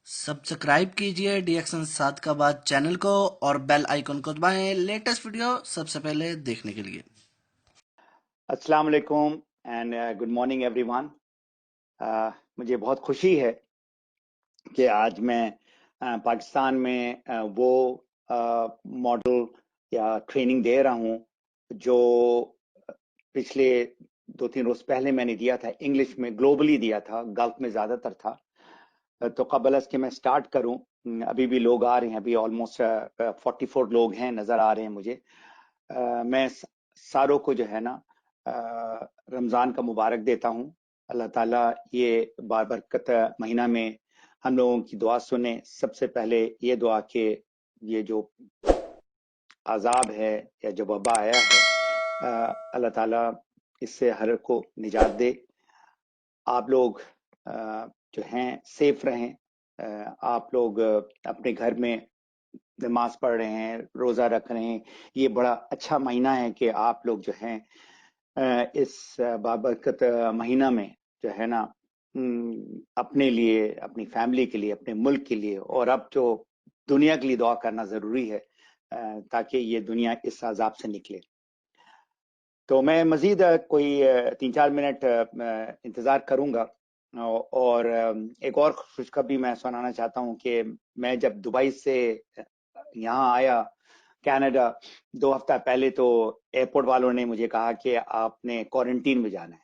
Subscribe कीजिए डीएक्शन 7 का बाद चैनल को और बेल आइकन को दबाएं लेटेस्ट वीडियो सबसे पहले देखने के लिए। अस्सलाम वालेकुम एंड गुड मॉर्निंग एवरीवन। मुझे बहुत खुशी है कि आज मैं पाकिस्तान में वो मॉडल या ट्रेनिंग दे रहा हूँ जो पिछले 2-3 रोज पहले मैंने दिया था, इंग्लिश में ग्लोबली दिया था, गल्फ में ज्यादातर था। तो कबल के मैं स्टार्ट करूं, अभी भी लोग आ रहे हैं, अभी ऑलमोस्ट 44 लोग हैं, नजर आ रहे हैं मुझे। मैं सारों को जो है ना रमजान का मुबारक देता हूं। अल्लाह ताला ये बाबरकत महीना में हम लोगों की दुआ सुने। सबसे पहले ये दुआ कि ये जो अजाब है या जो वबा आया है, अल्लाह ताला इससे हर को निजात दे। आप लोग जो हैं सेफ रहें। आप लोग अपने घर में नमाज पढ़ रहे हैं, रोजा रख रहे हैं। ये बड़ा अच्छा महीना है कि आप लोग जो हैं इस बाबरकत महीना में जो है ना अपने लिए, अपनी फैमिली के लिए, अपने मुल्क के लिए और अब जो दुनिया के लिए दुआ करना जरूरी है ताकि ये दुनिया इस अजाब से निकले। तो मैं मजीद कोई 3-4 मिनट इंतजार करूंगा। और एक और खुशखबरी मैं सुनाना चाहता हूं कि मैं जब दुबई से यहाँ आया कनाडा 2 हफ्ता पहले, तो एयरपोर्ट वालों ने मुझे कहा कि आपने क्वारंटीन में जाना है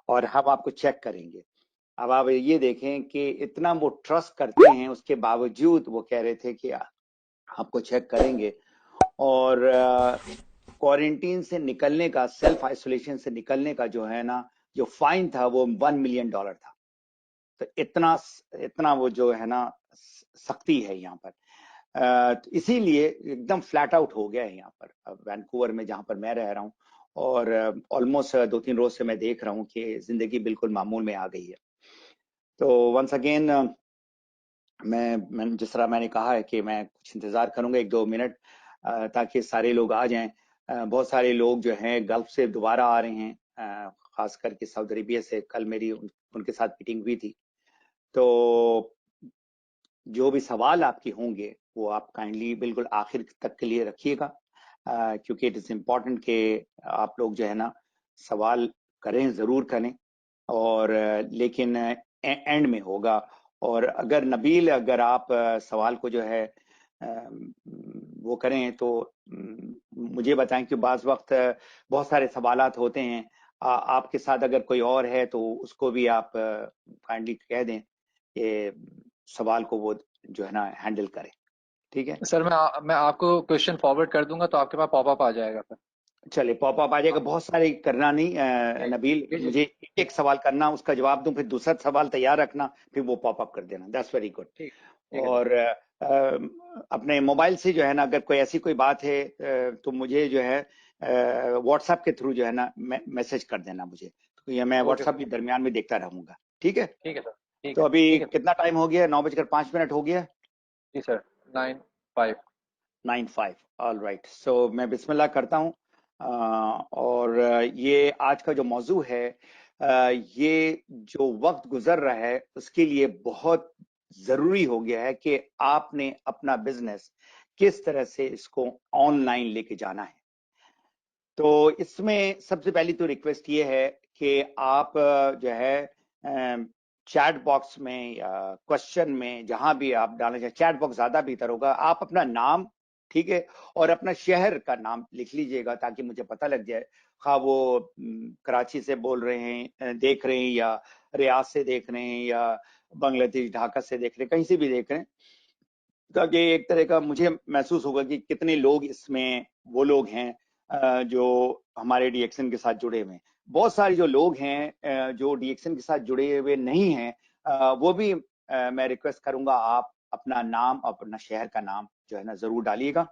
और हम आपको चेक करेंगे। अब आप ये देखें कि इतना वो ट्रस्ट करते हैं, उसके बावजूद वो कह रहे थे कि आपको चेक करेंगे। और क्वारंटीन से निकलने का, सेल्फ आइसोलेशन से निकलने का जो है ना, जो फाइन था वो $1 मिलियन था। तो इतना इतना वो जो है ना सख्ती है यहाँ पर। तो इसीलिए एकदम फ्लैट आउट हो गया है यहाँ पर वैंकूवर में, जहां पर मैं रह रहा हूँ। और ऑलमोस्ट 2-3 रोज से मैं देख रहा हूँ कि जिंदगी बिल्कुल मामूल में आ गई है। तो वंस अगेन मैं जिस तरह मैंने कहा है कि मैं कुछ इंतजार करूंगा 1-2 मिनट ताकि सारे लोग आ जाएं। बहुत सारे लोग जो हैं गल्फ से दोबारा आ रहे हैं, खास करके सऊदी अरेबिया से। कल मेरी उनके साथ मीटिंग हुई थी। तो जो भी सवाल आपके होंगे वो आप काइंडली बिल्कुल आखिर तक के लिए रखिएगा, क्योंकि इट इज इम्पोर्टेंट कि आप लोग जो है ना सवाल करें, जरूर करें। और लेकिन एंड में होगा। और अगर नबील, अगर आप सवाल को जो है वो करें तो मुझे बताएं कि बाज वक्त बहुत सारे सवालात होते हैं। आपके साथ अगर कोई और है तो उसको भी आप काइंडली कह दें कि सवाल को वो जो है ना हैंडल करें। ठीक है, सर मैं आपको क्वेश्चन फॉरवर्ड कर दूंगा तो आपके पास पॉपअप आ जाएगा फिर। चलिए पॉप अप आ जाएगा। बहुत सारे करना नहीं नबील, जी जी मुझे एक सवाल करना, उसका जवाब दूं, फिर दूसरा सवाल तैयार रखना, फिर वो पॉप अप कर देना। That's very good. ठीक ठीक है सर। और अपने मोबाइल से जो है ना अगर कोई ऐसी कोई बात है तो मुझे जो है व्हाट्सएप के थ्रू जो है ना मैसेज कर देना मुझे, तो ये मैं ओके व्हाट्सएप सर। के दरमियान में देखता रहूंगा। ठीक है। ठीक है सर। ठीक तो है अभी ठीक है सर। कितना टाइम हो गया? 9:05 हो गया। जी सर। 9-5। 9:05। ऑल राइट, सो मैं बिस्मिल्लाह करता हूँ। और ये आज का जो मौजू है, ये जो वक्त गुजर रहा है उसके लिए बहुत जरूरी हो गया है कि आपने अपना बिजनेस किस तरह से इसको ऑनलाइन लेके जाना है। तो इसमें सबसे पहली तो रिक्वेस्ट ये है कि आप जो है चैट बॉक्स में या क्वेश्चन में, जहां भी आप डालना चाहें, चैट बॉक्स ज्यादा बेहतर होगा, आप अपना नाम, ठीक है, और अपना शहर का नाम लिख लीजिएगा ताकि मुझे पता लग जाए, खा वो कराची से बोल रहे हैं, देख रहे हैं, या रियाद से देख रहे हैं, या बांग्लादेश ढाका से देख रहे हैं, कहीं से भी देख रहे हैं, ताकि एक तरह का मुझे महसूस होगा कि कितने लोग इसमें वो लोग हैं जो हमारे डीएक्शन के साथ जुड़े हुए हैं। बहुत सारे जो लोग हैं जो डीएक्शन के साथ जुड़े हुए नहीं हैं, वो भी मैं रिक्वेस्ट करूंगा आप अपना नाम, अपना शहर का नाम जो है ना जरूर डालिएगा।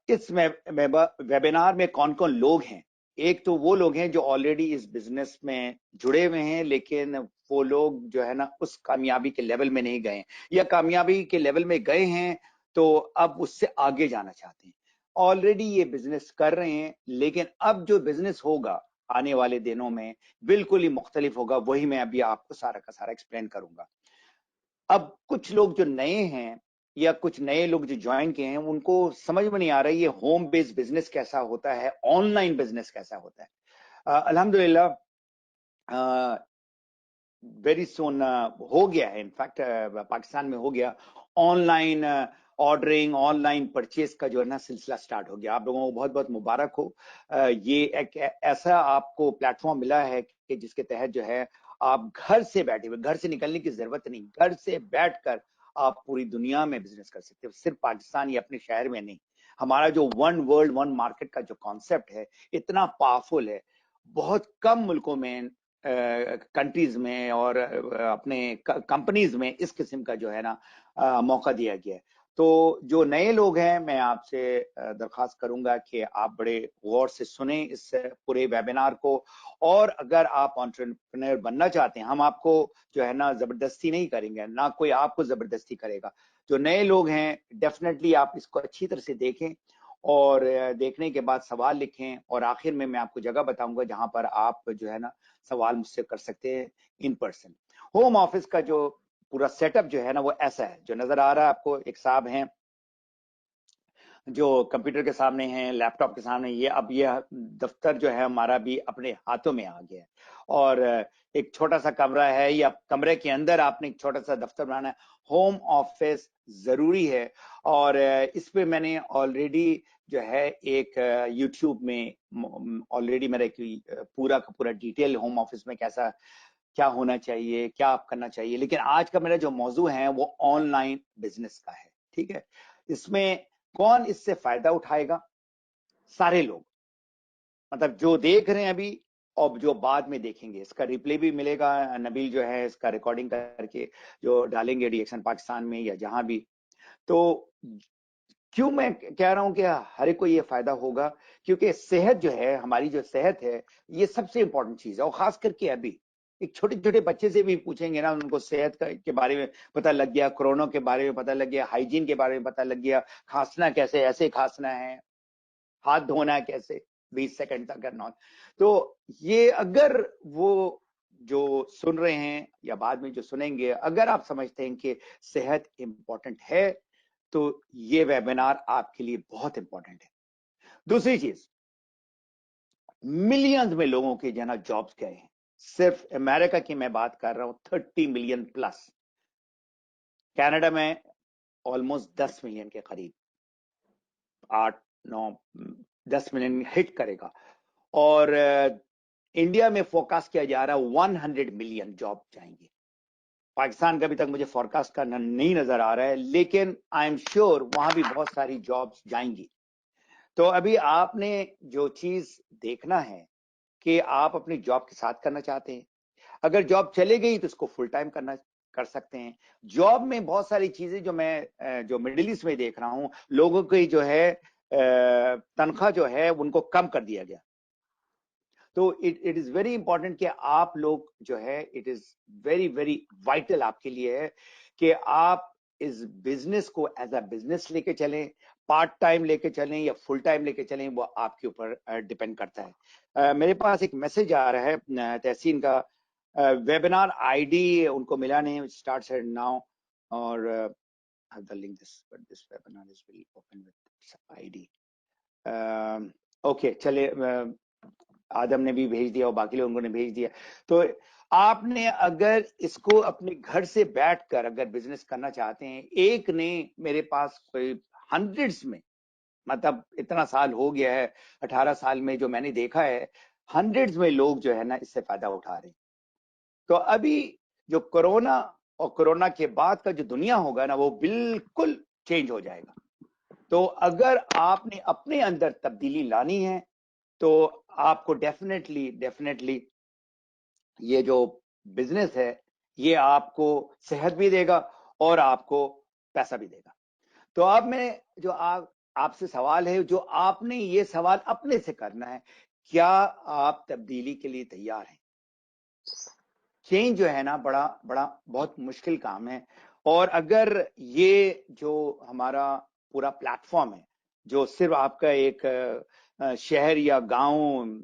इस वेबिनार में कौन कौन लोग हैं? एक तो वो लोग हैं जो ऑलरेडी इस बिजनेस में जुड़े हुए हैं, लेकिन वो लोग जो है ना उस कामयाबी के लेवल में नहीं गए, या कामयाबी के लेवल में गए हैं तो अब उससे आगे जाना चाहते हैं। ऑलरेडी ये बिजनेस कर रहे हैं, लेकिन अब जो बिजनेस होगा आने वाले दिनों में बिल्कुल ही मुख्तलिफ होगा। वही मैं अभी आपको सारा का सारा एक्सप्लेन करूंगा। अब कुछ लोग जो नए हैं या कुछ नए लोग जो ज्वाइन किए हैं उनको समझ में नहीं आ रहा है ये होम बेस्ड बिजनेस कैसा होता है, ऑनलाइन बिजनेस कैसा होता है। अल्हम्दुलिल्लाह वेरी सोन हो गया है, इनफैक्ट पाकिस्तान में हो गया ऑनलाइन ऑर्डरिंग, ऑनलाइन परचेज का जो है ना सिलसिला स्टार्ट हो गया। आप लोगों को बहुत बहुत मुबारक हो। ये एक ऐसा आपको प्लेटफॉर्म मिला है कि जिसके तहत जो है आप घर से बैठे हुए, घर से निकलने की जरूरत नहीं, घर से बैठकर आप पूरी दुनिया में बिजनेस कर सकते हो, सिर्फ पाकिस्तान या अपने शहर में नहीं। हमारा जो वन वर्ल्ड वन मार्केट का जो कॉन्सेप्ट है इतना पावरफुल है, बहुत कम मुल्कों में, कंट्रीज में और अपने कंपनीज में इस किस्म का जो है ना मौका दिया गया है। तो जो नए लोग हैं मैं आपसे दरख्वास्त करूंगा कि आप बड़े गौर से सुने इस पूरे वेबिनार को, और अगर आप एंटरप्रेन्योर बनना चाहते हैं, हम आपको जो है ना जबरदस्ती नहीं करेंगे, ना कोई आपको जबरदस्ती करेगा। जो नए लोग हैं डेफिनेटली आप इसको अच्छी तरह से देखें और देखने के बाद सवाल लिखें, और आखिर में मैं आपको जगह बताऊंगा जहां पर आप जो है ना सवाल मुझसे कर सकते हैं इन पर्सन। होम ऑफिस का जो पूरा सेटअप जो है ना वो ऐसा है, जो नजर आ रहा है आपको, एक साहब हैं जो कंप्यूटर के सामने हैं, लैपटॉप के सामने, ये अब ये दफ्तर जो है हमारा भी अपने हाथों में आ गया है, और एक छोटा सा कमरा है, या कमरे के अंदर आपने एक छोटा सा दफ्तर बनाना है। होम ऑफिस जरूरी है, और इस पे मैंने ऑलरेडी जो है एक यूट्यूब में ऑलरेडी मेरा एक पूरा का पूरा डिटेल होम ऑफिस में कैसा क्या होना चाहिए, क्या आप करना चाहिए। लेकिन आज का मेरा जो मौजू है वो ऑनलाइन बिजनेस का है, ठीक है। इसमें कौन इससे फायदा उठाएगा? सारे लोग, मतलब जो देख रहे हैं अभी और जो बाद में देखेंगे। इसका रिप्ले भी मिलेगा, नबील जो है इसका रिकॉर्डिंग करके जो डालेंगे डीएक्शन पाकिस्तान में या जहां भी। तो क्यों मैं कह रहा हूं कि हर एक को ये फायदा होगा? क्योंकि सेहत जो है, हमारी जो सेहत है, ये सबसे इंपॉर्टेंट चीज है। और खास करके अभी एक छोटे छोटे बच्चे से भी पूछेंगे ना, उनको सेहत के बारे में पता लग गया, कोरोना के बारे में पता लग गया, हाइजीन के बारे में पता लग गया, खांसना कैसे, ऐसे खांसना है, हाथ धोना कैसे 20 सेकंड तक करना। तो ये अगर वो जो सुन रहे हैं या बाद में जो सुनेंगे, अगर आप समझते हैं कि सेहत इंपॉर्टेंट है तो ये वेबिनार आपके लिए बहुत इंपॉर्टेंट है। दूसरी चीज, मिलियंस में लोगों के जना जॉब्स गए हैं, सिर्फ अमेरिका की मैं बात कर रहा हूं 30 मिलियन प्लस, कनाडा में ऑलमोस्ट 10 मिलियन के करीब, 8-9-10 मिलियन हिट करेगा। और इंडिया में फोरकास्ट किया जा रहा है 100 मिलियन जॉब जाएंगे। पाकिस्तान का अभी तक मुझे फोरकास्ट करना नहीं नजर आ रहा है, लेकिन आई एम श्योर वहां भी बहुत सारी जॉब्स जाएंगी। तो अभी आपने जो चीज देखना है कि आप अपनी जॉब के साथ करना चाहते हैं, अगर जॉब चले गई तो इसको फुल टाइम कर सकते हैं। जॉब में बहुत सारी चीजें जो मैं जो मिडिल ईस्ट में देख रहा हूं, लोगों की जो है तनख्वाह जो है उनको कम कर दिया गया। तो इट इज वेरी इंपॉर्टेंट कि आप लोग जो है, it is very very vital आपके लिए है कि आप इस बिजनेस को एज अ बिजनेस लेके चलें, पार्ट टाइम लेके चलें या फुल टाइम लेके चलें, वो आपके ऊपर डिपेंड करता है। मेरे पास एक मैसेज आ रहा है तहसीन का, वेबिनार आईडी उनको मिला नहीं, स्टार्ट सेट नाउ, और the link this webinar is will open with ID. Okay, चले, आदम ने भी भेज दिया और बाकी लोगों ने भेज दिया। तो आपने अगर इसको अपने घर से बैठकर अगर बिजनेस करना चाहते हैं, एक ने मेरे पास कोई हंड्रेड्स में, मतलब इतना साल हो गया है, 18 साल में जो मैंने देखा है, हंड्रेड्स में लोग जो है ना इससे फायदा उठा रहे हैं। तो अभी जो कोरोना और कोरोना के बाद का जो दुनिया होगा ना, वो बिल्कुल चेंज हो जाएगा। तो अगर आपने अपने अंदर तब्दीली लानी है तो आपको डेफिनेटली ये जो बिजनेस है ये आपको सेहत भी देगा और आपको पैसा भी देगा। तो अब मैं जो आपसे सवाल है, जो आपने ये सवाल अपने से करना है, क्या आप तब्दीली के लिए तैयार हैं? चेंज जो है ना बड़ा बहुत मुश्किल काम है, और अगर ये जो हमारा पूरा प्लेटफॉर्म है, जो सिर्फ आपका एक शहर या गांव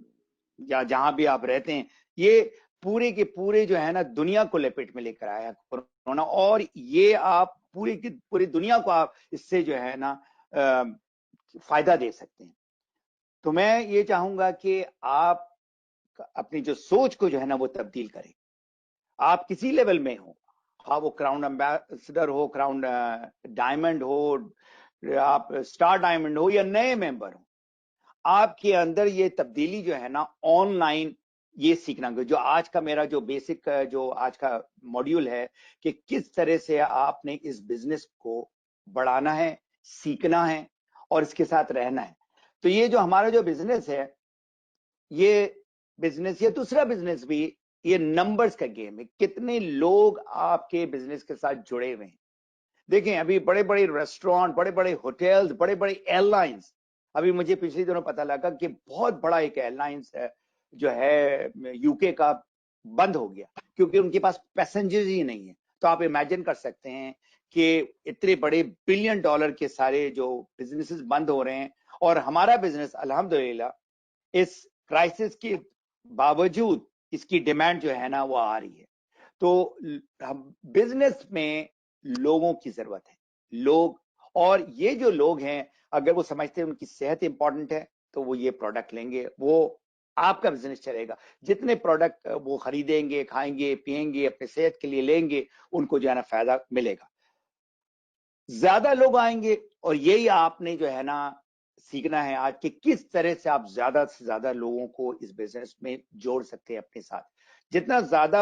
या जहां भी आप रहते हैं, ये पूरे के पूरे जो है ना दुनिया को लपेट में लेकर आया कोरोना, और ये आप पूरी की पूरी दुनिया को आप इससे जो है ना फायदा दे सकते हैं। तो मैं ये चाहूंगा कि आप अपनी जो सोच को जो है ना वो तब्दील करें। आप किसी लेवल में हो, हाँ वो क्राउन एम्बेसडर हो, क्राउन डायमंड हो, आप स्टार डायमंड हो या नए मेंबर हो, आपके अंदर ये तब्दीली जो है ना ऑनलाइन ये सीखना, जो आज का मेरा जो बेसिक जो आज का मॉड्यूल है कि किस तरह से आपने इस बिजनेस को बढ़ाना है, सीखना है और इसके साथ रहना है। तो ये जो हमारा जो बिजनेस है, ये बिजनेस या दूसरा बिजनेस भी, ये नंबर्स का गेम है। कितने लोग आपके बिजनेस के साथ जुड़े हुए हैं। देखें अभी बड़े बड़े रेस्टोरेंट, बड़े बड़े होटल्स, बड़े बड़े एयरलाइंस, अभी मुझे पिछले दिनों पता लगा कि बहुत बड़ा एक एयरलाइंस जो है यूके का बंद हो गया क्योंकि उनके पास पैसेंजर्स ही नहीं है। तो आप इमेजिन कर सकते हैं कि इतने बड़े $1 बिलियन के सारे जो बिजनेसेस बंद हो रहे हैं, और हमारा बिजनेस अल्हम्दुलिल्लाह इस क्राइसिस के बावजूद इसकी डिमांड जो है ना वो आ रही है। तो बिजनेस में लोगों की जरूरत है, लोग, और ये जो लोग हैं अगर वो समझते हैं उनकी सेहत इंपॉर्टेंट है तो वो ये प्रोडक्ट लेंगे, वो आपका बिजनेस चलेगा। जितने प्रोडक्ट वो खरीदेंगे, खाएंगे, पिएंगे, अपने सेहत के लिए लेंगे, उनको जो है ना फायदा मिलेगा। ज्यादा लोग आएंगे, और यही आपने जो है ना सीखना है आज कि किस तरह से आप ज्यादा से ज्यादा लोगों को इस बिजनेस में जोड़ सकते हैं अपने साथ। जितना ज्यादा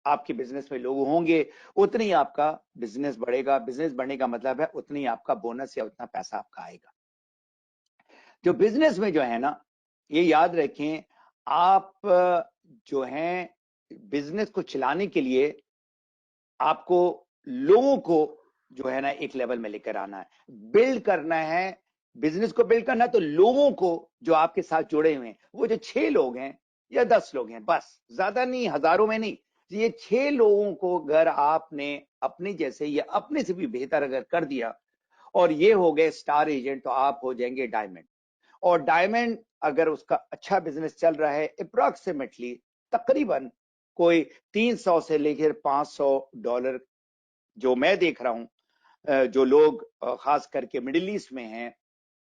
आपके बिजनेस में लोग होंगे उतनी ही आपका बिजनेस बढ़ेगा। बिजनेस बढ़ने का मतलब है उतनी आपका बोनस या उतना पैसा आपका आएगा। जो बिजनेस में जो है ना, ये याद रखें, आप जो हैं बिजनेस को चलाने के लिए आपको लोगों को जो है ना एक लेवल में लेकर आना है, बिल्ड करना है। बिजनेस को बिल्ड करना है तो लोगों को जो आपके साथ जुड़े हुए हैं, वो जो 6 लोग हैं या 10 लोग हैं, बस, ज्यादा नहीं, हजारों में नहीं, ये 6 लोगों को अगर आपने अपने जैसे या अपने से भी बेहतर अगर कर दिया और ये हो गए स्टार एजेंट, तो आप हो जाएंगे डायमंड। और डायमंड अगर उसका अच्छा बिजनेस चल रहा है, अप्रोक्सीमेटली तकरीबन कोई 300 से लेकर $500 जो मैं देख रहा हूं, जो लोग खास करके मिडिल ईस्ट में हैं,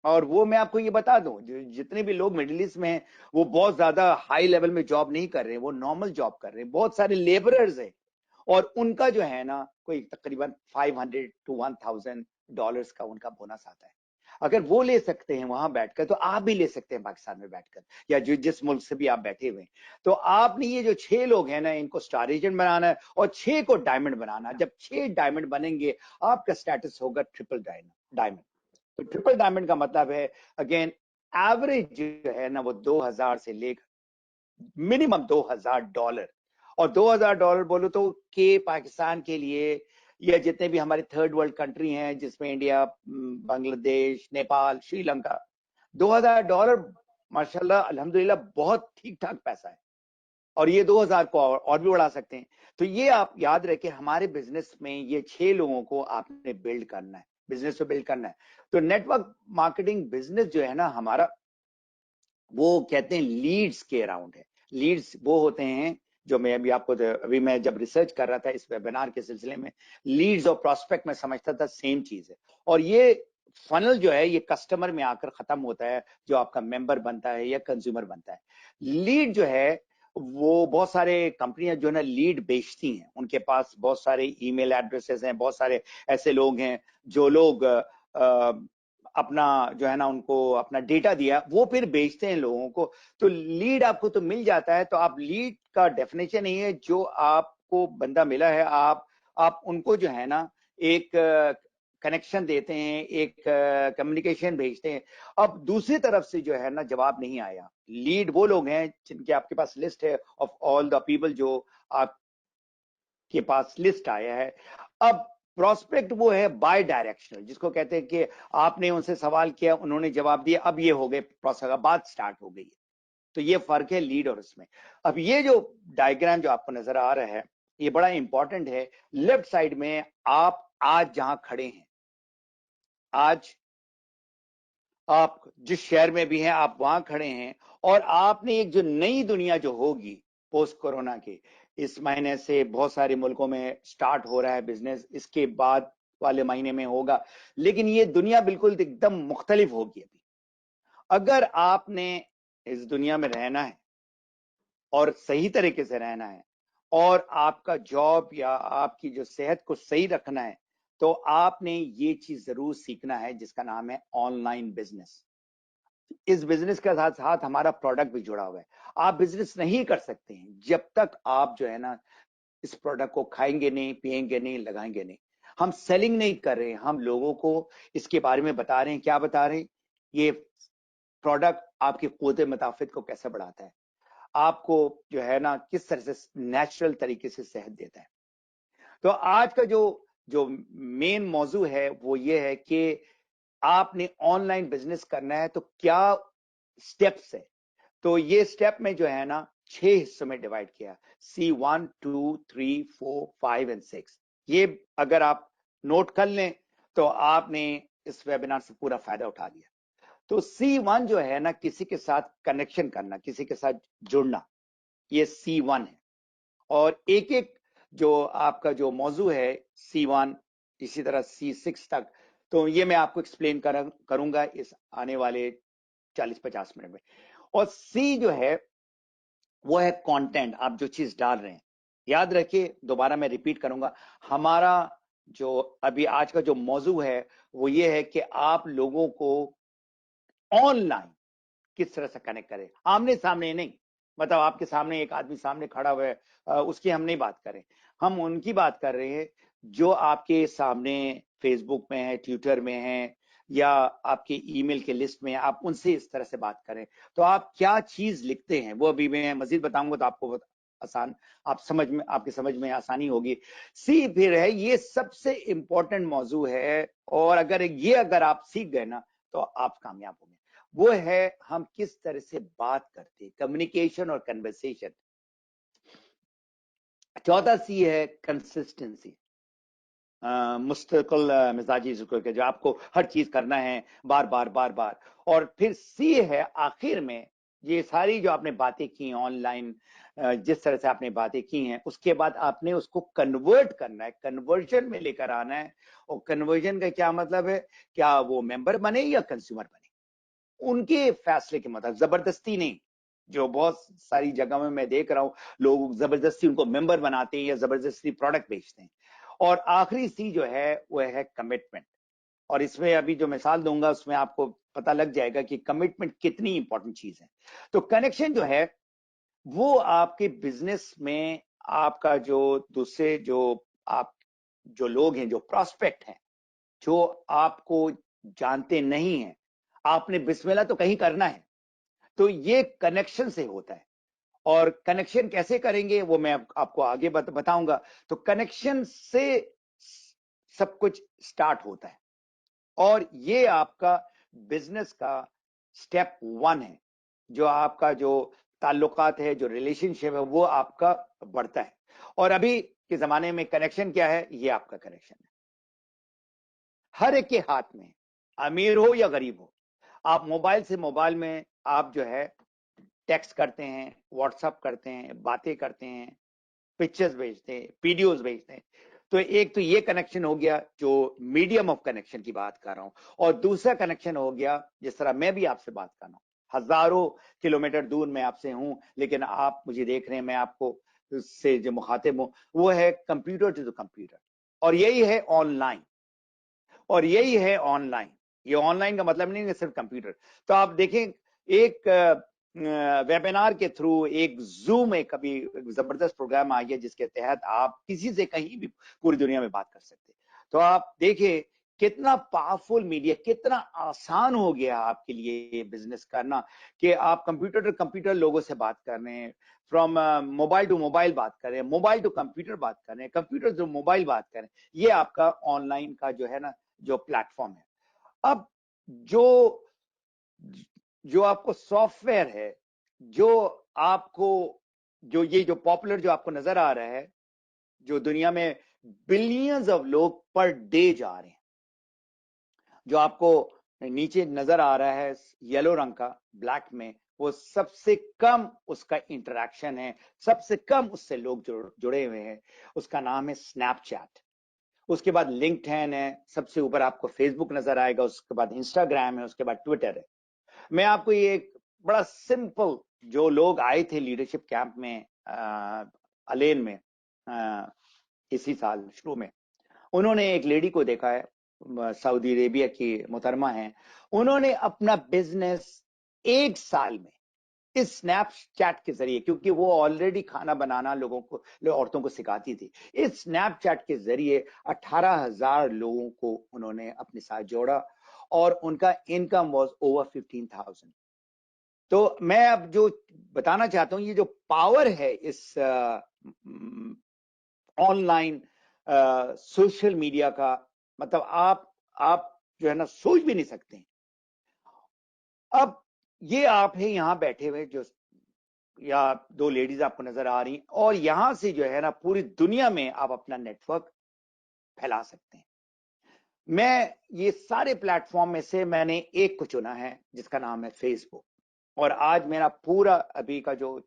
और वो मैं आपको ये बता दूं, जितने भी लोग मिडिल ईस्ट में हैं वो बहुत ज्यादा हाई लेवल में जॉब नहीं कर रहे हैं, वो नॉर्मल जॉब कर रहे हैं, बहुत सारे लेबरर्स हैं, और उनका जो है ना कोई तकरीबन $500 to $1,000 का उनका बोनस आता है। अगर वो ले सकते हैं वहां बैठकर, तो आप भी ले सकते हैं पाकिस्तान में बैठकर, या जिस मुल्क से भी आप बैठे हुए हैं। तो आपने ये जो 6 लोग हैं ना, इनको स्टार एजेंट बनाना है और 6 को डायमंड बनाना। जब 6 डायमंड बनेंगे, आपका स्टेटस होगा ट्रिपल डायमंड। तो ट्रिपल डायमंड का मतलब है, अगेन, एवरेज जो है ना वो 2000 से लेकर मिनिमम $2000, और $2000 बोलो तो के पाकिस्तान के लिए, या जितने भी हमारे थर्ड वर्ल्ड कंट्री हैं जिसमें इंडिया, बांग्लादेश, नेपाल, श्रीलंका, $2000 माशाल्लाह अल्हम्दुलिल्लाह बहुत ठीक ठाक पैसा है। और ये 2000 को और भी बढ़ा सकते हैं। तो ये आप याद रखें, हमारे बिजनेस में ये 6 लोगों को आपने बिल्ड करना है, बिजनेस को बिल्ड करना है। तो नेटवर्क मार्केटिंग बिजनेस जो है ना हमारा, वो कहते हैं लीड्स के अराउंड है। लीड्स वो होते हैं जो मैं अभी आपको, अभी मैं जब रिसर्च कर रहा था इस वेबिनार के सिलसिले में, लीड्स और प्रोस्पेक्ट में समझता था सेम चीज है। और ये फनल जो है ये कस्टमर में आकर खत्म होता है, जो आपका मेंबर बनता है या कंज्यूमर बनता है। लीड जो है वो बहुत सारे कंपनियां जो है ना लीड बेचती हैं, उनके पास बहुत सारे ईमेल एड्रेसेस हैं, बहुत सारे ऐसे लोग हैं जो लोग अपना जो है ना उनको अपना डेटा दिया, वो फिर बेचते हैं लोगों को। तो लीड आपको तो मिल जाता है। तो आप लीड का डेफिनेशन ही है, जो आपको बंदा मिला है, आप उनको जो है ना एक कनेक्शन देते हैं, एक कम्युनिकेशन भेजते हैं। अब दूसरी तरफ से जो है ना जवाब नहीं आया, लीड वो लोग हैं जिनके आपके पास लिस्ट है ऑफ ऑल द पीपल जो आपके पास लिस्ट आया है। अब प्रोस्पेक्ट वो है बाय डायरेक्शनल, जिसको कहते हैं कि आपने उनसे सवाल किया, उन्होंने जवाब दिया, अब ये हो गए प्रोस्पेक्ट, बात स्टार्ट हो गई है। तो ये फर्क है लीड और इसमें। अब ये जो डायग्राम जो आपको नजर आ रहा है, ये बड़ा इंपॉर्टेंट है। लेफ्ट साइड में आप आज जहां खड़े हैं, आज आप जिस शहर में भी हैं आप वहां खड़े हैं, और आपने एक जो नई दुनिया जो होगी पोस्ट कोरोना की। इस महीने से बहुत सारे मुल्कों में स्टार्ट हो रहा है बिजनेस, इसके बाद वाले महीने में होगा, लेकिन ये दुनिया बिल्कुल एकदम मुख्तलिफ होगी अभी। अगर आपने इस दुनिया में रहना है और सही तरीके से रहना है और आपका जॉब या आपकी जो सेहत को सही रखना है, तो आपने ये चीज जरूर सीखना है जिसका नाम है ऑनलाइन बिजनेस। इस बिजनेस के साथ साथ हमारा प्रोडक्ट भी जुड़ा हुआ है। आप बिजनेस नहीं कर सकते हैं जब तक आप जो है ना इस प्रोडक्ट को खाएंगे नहीं, पिएंगे नहीं, लगाएंगे नहीं। हम सेलिंग नहीं कर रहे हैं, हम लोगों को इसके बारे में बता रहे हैं। क्या बता रहे हैं? ये प्रोडक्ट आपकी क़ुव्वत मुताफ़ित को कैसे बढ़ाता है, आपको जो है ना किस तरह से नेचुरल तरीके से सेहत देता है। तो आज का जो मेन मौजू है वो ये है कि आपने ऑनलाइन बिजनेस करना है तो क्या स्टेप्स है। तो ये स्टेप में जो है ना 6 हिस्सों में डिवाइड किया, C1, 2, 3, 4, 5 एंड 6। ये अगर आप नोट कर लें तो आपने इस वेबिनार से पूरा फायदा उठा लिया। तो C1 जो है ना किसी के साथ कनेक्शन करना, किसी के साथ जुड़ना, ये C1 है। और एक एक जो आपका जो मौजू है C1 इसी तरह C6 तक, तो ये मैं आपको एक्सप्लेन करूंगा इस आने वाले 40-50 मिनट में। और C जो है वो है कंटेंट, आप जो चीज डाल रहे हैं। याद रखिए, दोबारा मैं रिपीट करूंगा, हमारा जो अभी आज का जो मौजू है वो ये है कि आप लोगों को ऑनलाइन किस तरह से कनेक्ट करें, आमने सामने नहीं। मतलब आपके सामने एक आदमी सामने खड़ा हुआ है, उसकी हम नहीं बात करें, हम उनकी बात कर रहे हैं जो आपके सामने फेसबुक में है, ट्विटर में है, या आपके ईमेल के लिस्ट में, आप उनसे इस तरह से बात करें। तो आप क्या चीज लिखते हैं वो अभी मैं मजीद बताऊंगा तो आपको आसान, आप समझ में, आपकी समझ में आसानी होगी। सी फिर है, ये सबसे इंपॉर्टेंट मौजू है, और अगर आप सीख गए ना तो आप कामयाब होंगे। वो है हम किस तरह से बात करते हैं, कम्युनिकेशन और कन्वर्सेशन। चौथा सी है कंसिस्टेंसी, मुस्तकिल मिजाजी जिक्र, जो आपको हर चीज करना है बार बार बार बार। और फिर सी है आखिर में, ये सारी जो आपने बातें की ऑनलाइन, जिस तरह से आपने बातें की हैं, उसके बाद आपने उसको कन्वर्ट करना है, कन्वर्जन में लेकर आना है। और कन्वर्जन का क्या मतलब है, क्या वो मेंबर बने या कंज्यूमर बने, उनके फैसले के मतलब, जबरदस्ती नहीं। जो बहुत सारी जगह में मैं देख रहा हूं, लोग जबरदस्ती उनको मेंबर बनाते हैं या जबरदस्ती प्रोडक्ट बेचते हैं। और आखिरी सी जो है वो है कमिटमेंट। और इसमें अभी जो मिसाल दूंगा उसमें आपको पता लग जाएगा कि कमिटमेंट कितनी इंपॉर्टेंट चीज है। तो कनेक्शन जो है वो आपके बिजनेस में, आपका जो दूसरे जो लोग हैं, जो प्रॉस्पेक्ट हैं, जो आपको जानते नहीं हैं, आपने बिस्मिल्लाह तो कहीं करना है। तो ये कनेक्शन से होता है। और कनेक्शन कैसे करेंगे वो मैं आपको आगे बताऊंगा। तो कनेक्शन से सब कुछ स्टार्ट होता है, और ये आपका बिजनेस का स्टेप 1 है। जो आपका जो ताल्लुकात है, जो रिलेशनशिप है, वो आपका बढ़ता है। और अभी के जमाने में कनेक्शन क्या है, ये आपका कनेक्शन है। हर एक के हाथ में, अमीर हो या गरीब हो, आप मोबाइल से मोबाइल में आप जो है टेक्स्ट करते हैं, व्हाट्सएप करते हैं, बातें करते हैं, पिक्चर्स भेजते हैं, वीडियोस भेजते हैं। तो एक तो ये कनेक्शन हो गया, जो मीडियम ऑफ कनेक्शन की बात कर रहा हूं। और दूसरा कनेक्शन हो गया, जिस तरह मैं भी आपसे बात कर रहा हूं, हजारों किलोमीटर दूर मैं आपसे हूं, लेकिन आप मुझे देख रहे हैं, मैं आपको से जो मुखातिब हूं, वो है कंप्यूटर टू कंप्यूटर। और यही है ऑनलाइन, और यही है ऑनलाइन। ये ऑनलाइन का मतलब नहीं है सिर्फ कंप्यूटर। तो आप देखें, एक वेबिनार के थ्रू, एक जूम, एक कभी जबरदस्त प्रोग्राम आ गया जिसके तहत आप किसी से कहीं भी पूरी दुनिया में बात कर सकते। तो आप देखिए कितना पावरफुल मीडिया, कितना आसान हो गया आपके लिए बिजनेस करना, कि आप कंप्यूटर टू कंप्यूटर लोगों से बात कर रहे हैं, फ्रॉम मोबाइल टू मोबाइल बात कर रहे हैं, मोबाइल टू कंप्यूटर बात कर रहे हैं, कंप्यूटर टू मोबाइल बात कर रहे हैं। ये आपका ऑनलाइन का जो है ना जो प्लेटफॉर्म है। अब जो जो आपको सॉफ्टवेयर है, जो आपको जो पॉपुलर जो आपको नजर आ रहा है, जो दुनिया में बिलियंस ऑफ लोग पर डे जा रहे हैं, जो आपको नीचे नजर आ रहा है येलो रंग का, ब्लैक में, वो सबसे कम उसका इंटरेक्शन है, सबसे कम उससे लोग जुड़े हुए हैं, उसका नाम है स्नैपचैट। उसके बाद लिंक्डइन है, सबसे ऊपर आपको फेसबुक नजर आएगा, उसके बाद इंस्टाग्राम है, उसके बाद ट्विटर है। मैं आपको ये एक बड़ा सिंपल, जो लोग आए थे लीडरशिप कैंप में अलेन में इसी साल शुरू में, उन्होंने एक लेडी को देखा है, सऊदी अरेबिया की मोहतरमा है, उन्होंने अपना बिजनेस 1 साल में इस स्नैपचैट के जरिए, क्योंकि वो ऑलरेडी खाना बनाना लोगों को, औरतों को सिखाती थी, इस स्नैपचैट के जरिए 18,000 लोगों को उन्होंने अपने साथ जोड़ा और उनका इनकम वाज ओवर 15,000। तो मैं अब जो बताना चाहता हूं, ये जो पावर है इस ऑनलाइन सोशल मीडिया का, मतलब आप जो है ना सोच भी नहीं सकते। अब ये आप है यहां बैठे हुए, जो या 2 लेडीज आपको नजर आ रही हैं, और यहां से जो है ना पूरी दुनिया में आप अपना नेटवर्क फैला सकते हैं। मैं ये सारे प्लेटफॉर्म में से मैंने एक को चुना है जिसका नाम है फेसबुक, और आज मेरा पूरा अभी का जो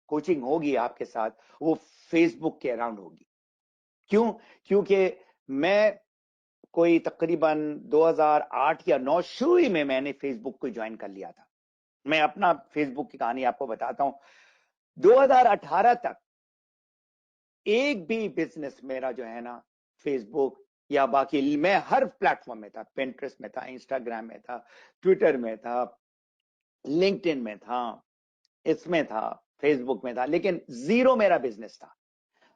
कोचिंग होगी आपके साथ, वो फेसबुक के अराउंड होगी। क्यों? क्योंकि मैं कोई तकरीबन 2008 या 9 शुरू ही में मैंने फेसबुक को ज्वाइन कर लिया था। मैं अपना फेसबुक की कहानी आपको बताता हूं। 2018 तक एक भी बिजनेस मेरा जो है ना फेसबुक या बाकी, मैं हर प्लेटफॉर्म में था, पिंटरेस्ट में था, इंस्टाग्राम में था, ट्विटर में था, लिंक्डइन में था, इसमें था, फेसबुक में था, लेकिन जीरो मेरा बिजनेस था।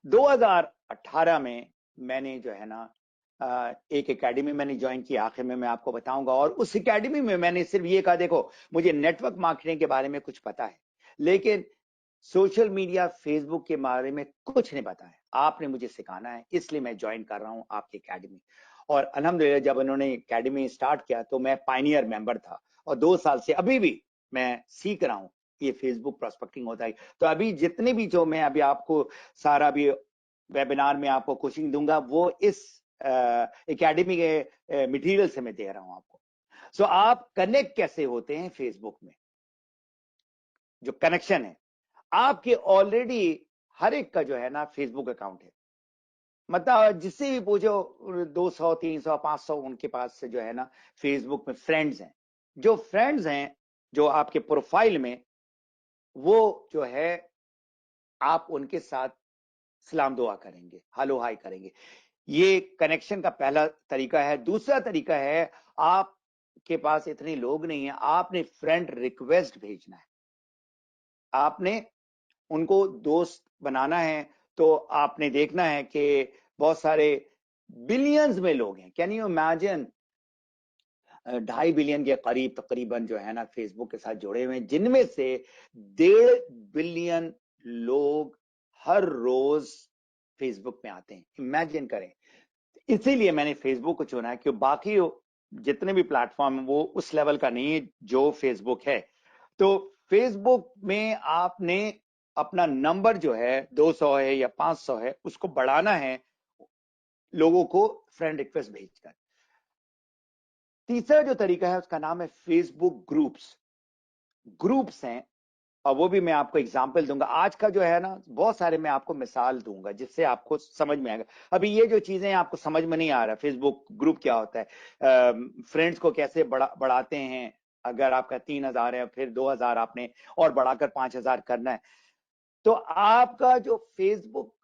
2018 में मैंने जो है ना एक एकेडमी मैंने ज्वाइन की, आखिर में मैं आपको बताऊंगा, और उस एकेडमी में मैंने सिर्फ ये कहा, देखो मुझे नेटवर्क मार्केटिंग के बारे में कुछ पता है, लेकिन सोशल मीडिया फेसबुक के बारे में कुछ नहीं पता है, आपने मुझे सिखाना है, इसलिए मैं ज्वाइन कर रहा हूं आपकी एकेडमी। और अल्हम्दुलिल्लाह जब उन्होंने एकेडमी स्टार्ट किया तो मैं पायनियर मेंबर था, और 2 साल से अभी भी मैं सीख रहा हूं ये फेसबुक प्रोस्पेक्टिंग होता है। तो अभी जितने भी जो मैं अभी आपको सारा भी वेबिनार में आपको कोचिंग दूंगा, वो इस एकेडमी के मटेरियल से मैं दे रहा हूं आपको। सो आप कनेक्ट कैसे होते हैं फेसबुक में? जो कनेक्शन है, आपके ऑलरेडी हर एक का जो है ना फेसबुक अकाउंट है, मतलब जिससे भी पूछो 200 300 500 उनके पास से जो है ना फेसबुक में फ्रेंड्स हैं। जो फ्रेंड्स हैं जो आपके प्रोफाइल में, वो जो है आप उनके साथ सलाम दुआ करेंगे, हेलो हाय करेंगे। ये कनेक्शन का पहला तरीका है। दूसरा तरीका है, आपके पास इतने लोग नहीं है, आपने फ्रेंड रिक्वेस्ट भेजना है, आपने उनको दोस्त बनाना है। तो आपने देखना है कि बहुत सारे बिलियंस में लोग हैं, कैन यू इमेजिन, 2.5 बिलियन के करीब तकरीबन जो है ना फेसबुक के साथ जुड़े हुए हैं, जिनमें से 1.5 बिलियन लोग हर रोज फेसबुक में आते हैं। इमेजिन करें। इसीलिए मैंने फेसबुक को चुना है, कि बाकी जितने भी प्लेटफॉर्म वो उस लेवल का नहीं है जो फेसबुक है। तो फेसबुक में आपने अपना नंबर जो है 200 है या 500 है, उसको बढ़ाना है लोगों को फ्रेंड रिक्वेस्ट भेजकर। तीसरा जो तरीका है उसका नाम है फेसबुक ग्रुप्स। ग्रुप्स हैं, और वो भी मैं आपको एग्जाम्पल दूंगा। आज का जो है ना बहुत सारे मैं आपको मिसाल दूंगा जिससे आपको समझ में आएगा। अभी ये जो चीजें आपको समझ में नहीं आ रहा, फेसबुक ग्रुप क्या होता है, फ्रेंड्स को कैसे बढ़ाते हैं, अगर आपका 3,000 है फिर 2,000 आपने और बढ़ाकर 5,000 करना है, तो आपका जो फेसबुक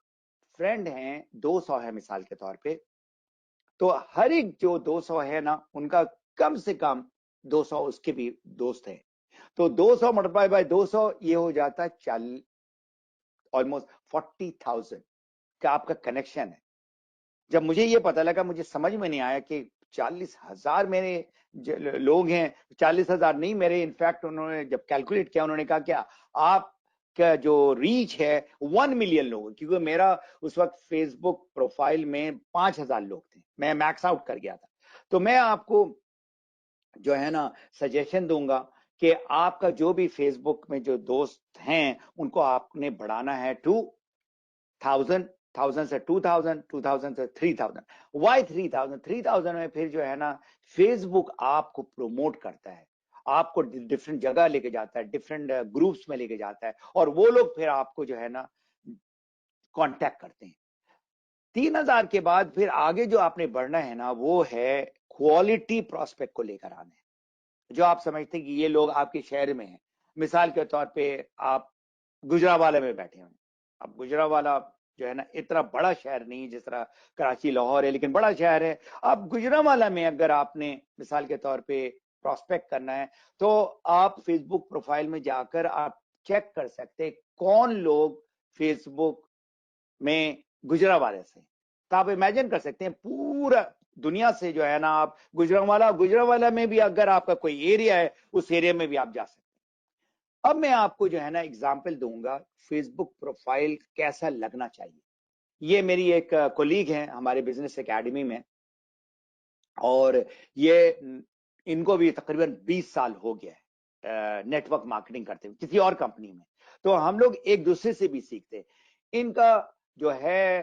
फ्रेंड है 200 है मिसाल के तौर पे, तो हर एक जो 200 है ना, उनका कम से कम 200 उसके भी दोस्त हैं। तो 200 मल्टीप्लाई बाय 200 ये हो जाता है ऑलमोस्ट 40,000 का आपका कनेक्शन है। जब मुझे ये पता लगा, मुझे समझ में नहीं आया कि 40,000 मेरे लोग हैं, 40,000 नहीं मेरे, इनफैक्ट उन्होंने जब कैलकुलेट किया उन्होंने कहा क्या आपका जो रीच है 1 मिलियन लोग, क्योंकि मेरा उस वक्त फेसबुक प्रोफाइल में 5,000 लोग थे, मैं मैक्स आउट कर गया था। तो मैं आपको जो है ना सजेशन दूंगा कि आपका जो भी फेसबुक में जो दोस्त हैं उनको आपने बढ़ाना है 2,000, 1,000 से 2,000, 2,000 से 3,000। वाई 3,000? 3,000 में फिर जो है ना फेसबुक आपको प्रमोट करता है, आपको डिफरेंट जगह लेके जाता है, डिफरेंट ग्रुप्स में लेके जाता है, और वो लोग फिर आपको जो है ना कांटेक्ट करते हैं। 3000 के बाद फिर आगे जो आपने बढ़ना है ना, वो है क्वालिटी प्रोस्पेक्ट को लेकर आना है, जो आप समझते हैं कि ये लोग आपके शहर में हैं। मिसाल के तौर पे आप गुजरावाला में बैठे हैं। अब गुजरावाला जो है ना इतना बड़ा शहर नहीं जिस तरह कराची लाहौर है, लेकिन बड़ा शहर है। अब गुजरावाला में अगर आपने मिसाल के तौर पे प्रोस्पेक्ट करना है, तो आप फेसबुक प्रोफाइल में जाकर आप चेक कर सकते हैं कौन लोग फेसबुक में गुजरावाले से। तो आप इमेजिन कर सकते हैं पूरा दुनिया से जो है ना, आप गुजरावाला में भी अगर आपका कोई एरिया है, उस एरिया में भी आप जा सकते हैं। अब मैं आपको जो है ना एग्जाम्पल दूंगा फेसबुक प्रोफाइल कैसा लगना चाहिए। ये मेरी एक कोलीग है हमारे बिजनेस एकेडमी में, और ये इनको भी तकरीबन 20 साल हो गया है नेटवर्क मार्केटिंग करते हुए किसी और कंपनी में। तो हम लोग एक दूसरे से भी सीखते हैं। इनका जो है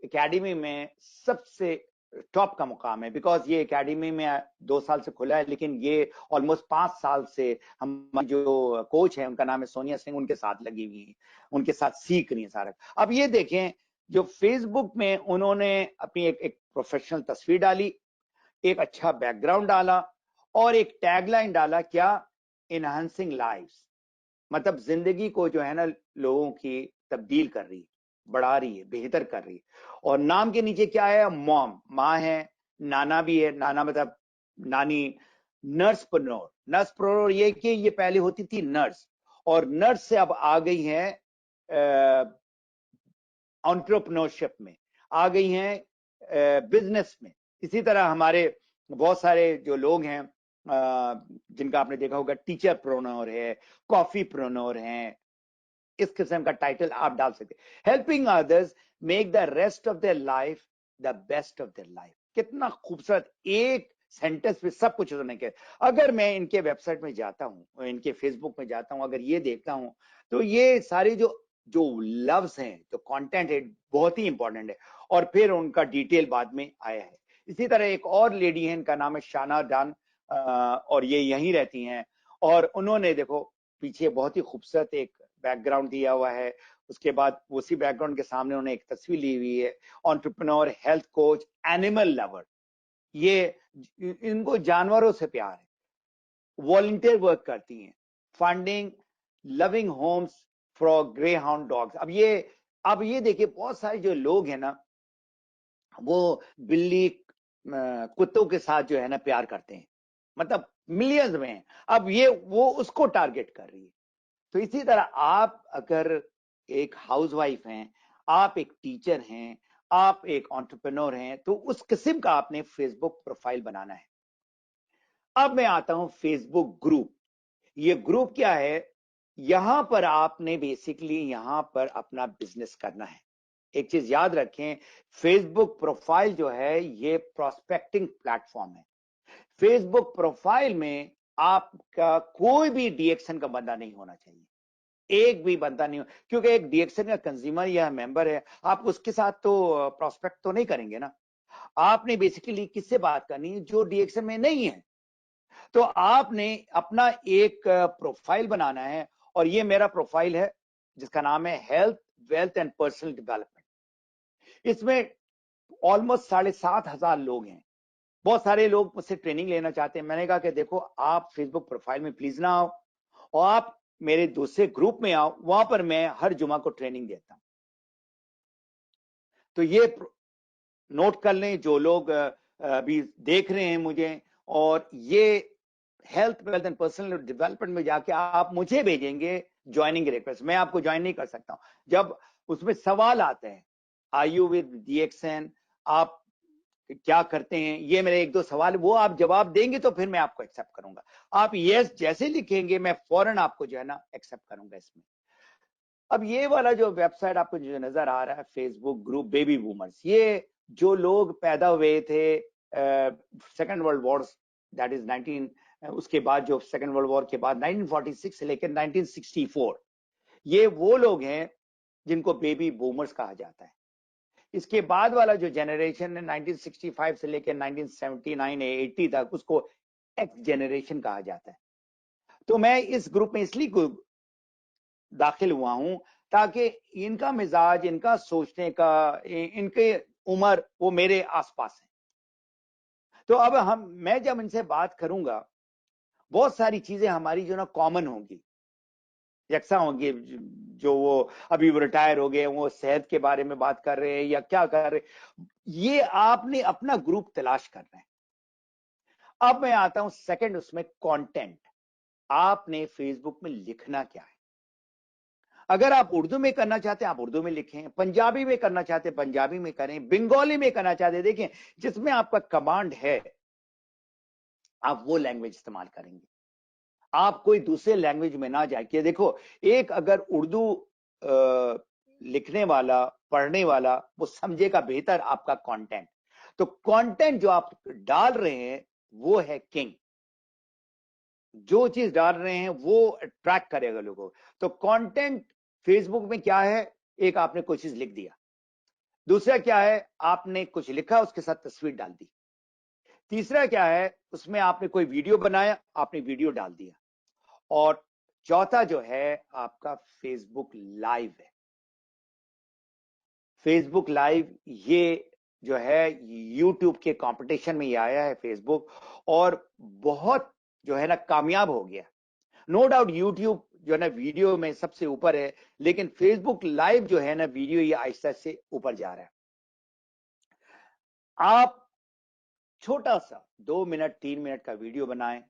एकेडमी में सबसे टॉप का मुकाम है, बिकॉज ये एकेडमी में 2 साल से खुला है, लेकिन ये ऑलमोस्ट 5 साल से हमारी जो कोच है, उनका नाम है सोनिया सिंह, उनके साथ लगी हुई है, उनके साथ सीख रही है सारा। अब ये देखें, जो फेसबुक में उन्होंने अपनी एक प्रोफेशनल तस्वीर डाली, एक अच्छा बैकग्राउंड डाला, और एक टैगलाइन डाला, क्या, इनहांसिंग लाइव्स, मतलब जिंदगी को जो है ना लोगों की तब्दील कर रही है, बढ़ा रही है, बेहतर कर रही है। और नाम के नीचे क्या है, मॉम, माँ है, नाना भी है, नाना मतलब नानी, नर्सप्रोर ये कि ये पहले होती थी नर्स, और नर्स से अब आ गई है एंटरप्रेन्योरशिप में, आ गई हैं बिजनेस में। इसी तरह हमारे बहुत सारे जो लोग हैं जिनका आपने देखा होगा, टीचर प्रोनोर है, कॉफी प्रोनोर हैं, इस किस्म का टाइटल आप डाल सकते हैं। Helping others make the rest of their life the best of their life. कितना खूबसूरत एक सेंटेंस में सब कुछ होने के। अगर मैं इनके वेबसाइट में जाता हूं, इनके फेसबुक में जाता हूं, अगर ये देखता हूं, तो ये सारे जो जो लव्स हैं, जो कंटेंट है, बहुत ही इंपॉर्टेंट है, और फिर उनका डिटेल बाद में आया है। इसी तरह एक और लेडी है, इनका नाम है शाना डान, और ये यहीं रहती हैं, और उन्होंने देखो पीछे बहुत ही खूबसूरत एक बैकग्राउंड दिया हुआ है। उसके बाद उसी बैकग्राउंड के सामने उन्होंने एक तस्वीर ली हुई है, entrepreneur, health coach, animal lover. ये इनको जानवरों से प्यार है, वॉलंटियर वर्क करती हैं, funding loving Holmes for grey hound dogs. अब ये देखिए, बहुत सारे जो लोग हैं ना, वो बिल्ली कुत्तों के साथ जो है ना प्यार करते हैं, मतलब मिलियंस में हैं। अब ये वो उसको टारगेट कर रही है। तो इसी तरह आप अगर एक हाउसवाइफ हैं, आप एक टीचर हैं, आप एक एंटरप्रेन्योर हैं, तो उस किस्म का आपने फेसबुक प्रोफाइल बनाना है। अब मैं आता हूं फेसबुक ग्रुप। ये ग्रुप क्या है, यहां पर आपने बेसिकली यहां पर अपना बिजनेस करना है। एक चीज याद रखें, फेसबुक प्रोफाइल जो है ये प्रोस्पेक्टिंग प्लेटफॉर्म है। फेसबुक प्रोफाइल में आपका कोई भी डीएक्शन का बंदा नहीं होना चाहिए, एक भी बंदा नहीं हो, क्योंकि एक डीएक्शन का कंज्यूमर या मेंबर है, आप उसके साथ तो प्रोस्पेक्ट तो नहीं करेंगे ना। आपने बेसिकली किससे बात करनी है, जो डीएक्शन में नहीं है। तो आपने अपना एक प्रोफाइल बनाना है, और ये मेरा प्रोफाइल है जिसका नाम है health, wealth and personal development. इसमें ऑलमोस्ट 7,500 लोग हैं। बहुत सारे लोग मुझसे ट्रेनिंग लेना चाहते हैं। मैंने कहा कि देखो, आप फेसबुक प्रोफाइल में प्लीज ना आओ, और आप मेरे दूसरे ग्रुप में आओ, वहां पर मैं हर जुमा को ट्रेनिंग देता हूं। तो ये नोट कर लें जो लोग अभी देख रहे हैं मुझे, और ये health, wealth and personal development में जाके आप मुझे भेजेंगे ज्वाइनिंग रिक्वेस्ट, मैं आपको ज्वाइन नहीं कर सकता हूं। जब उसमें सवाल आते हैं, आर यू विद डीएक्सएन, आप क्या करते हैं, ये मेरे 1-2 सवाल, वो आप जवाब देंगे तो फिर मैं आपको एक्सेप्ट करूंगा। आप यस जैसे लिखेंगे, मैं फौरन आपको जो है ना एक्सेप्ट करूंगा इसमें। अब ये वाला जो वेबसाइट आपको जो नजर आ रहा है, फेसबुक ग्रुप बेबी बूमर्स, ये जो लोग पैदा हुए थे second world war, that is 19, उसके बाद जो सेकेंड वर्ल्ड वॉर के बाद 1946 से लेकर 1964, ये वो लोग हैं जिनको बेबी बूमर्स कहा जाता है। इसके बाद वाला जो जनरेशन है 1965 से लेकर 1979 80 तक, उसको एक्स जनरेशन कहा जाता है। تو میں اس گروپ میں اس لیے داخل ہوا ہوں تاکہ ان کا مزاج، ان کا سوچنے کا، ان کے عمر وہ میرے آس پاس ہیں. تو اب میں جب ان سے بات کروں گا بہت ساری چیزیں ہماری جو نا کامن ہوں گی، یکساں ہوں گی. جو وہ ابھی وہ ریٹائر ہو گئے، وہ صحت کے بارے میں بات کر رہے ہیں یا کیا کر رہے ہیں، یہ آپ نے اپنا گروپ تلاش کرنا ہے. اب میں آتا ہوں سیکنڈ اس میں، کانٹینٹ. آپ نے فیس بک میں لکھنا کیا ہے. اگر آپ اردو میں کرنا چاہتے ہیں آپ اردو میں لکھیں، پنجابی میں کرنا چاہتے ہیں پنجابی میں کریں، بنگالی میں کرنا چاہتے ہیں، دیکھیں جس میں آپ کا کمانڈ ہے آپ وہ لینگویج استعمال کریں گے. آپ کوئی دوسرے لینگویج میں نہ جائیں. کہ دیکھو ایک اگر اردو لکھنے والا، پڑھنے والا، وہ سمجھے گا بہتر آپ کا کانٹینٹ. تو کانٹینٹ جو آپ ڈال رہے ہیں وہ ہے کنگ. جو چیز ڈال رہے ہیں وہ اٹریکٹ کرے گا لوگوں. تو کانٹینٹ فیس بک میں کیا ہے، ایک آپ نے کوئی چیز لکھ دیا، دوسرا کیا ہے آپ نے کچھ لکھا اس کے ساتھ تصویر ڈال دی، تیسرا کیا ہے اس میں آپ نے کوئی ویڈیو بنایا آپ نے ویڈیو ڈال دیا، اور چوتھا جو ہے آپ کا فیس بک لائیو ہے. فیس بک لائیو یہ جو ہے یوٹیوب کے کمپٹیشن میں یہ آیا ہے فیس بک، اور بہت جو ہے نا کامیاب ہو گیا. نو ڈاؤٹ یوٹیوب جو ہے نا ویڈیو میں سب سے اوپر ہے، لیکن فیس بک لائیو جو ہے نا ویڈیو یہ آہستہ سے اوپر جا رہا ہے. آپ چھوٹا سا 2 منٹ 3 منٹ کا ویڈیو بنائیں.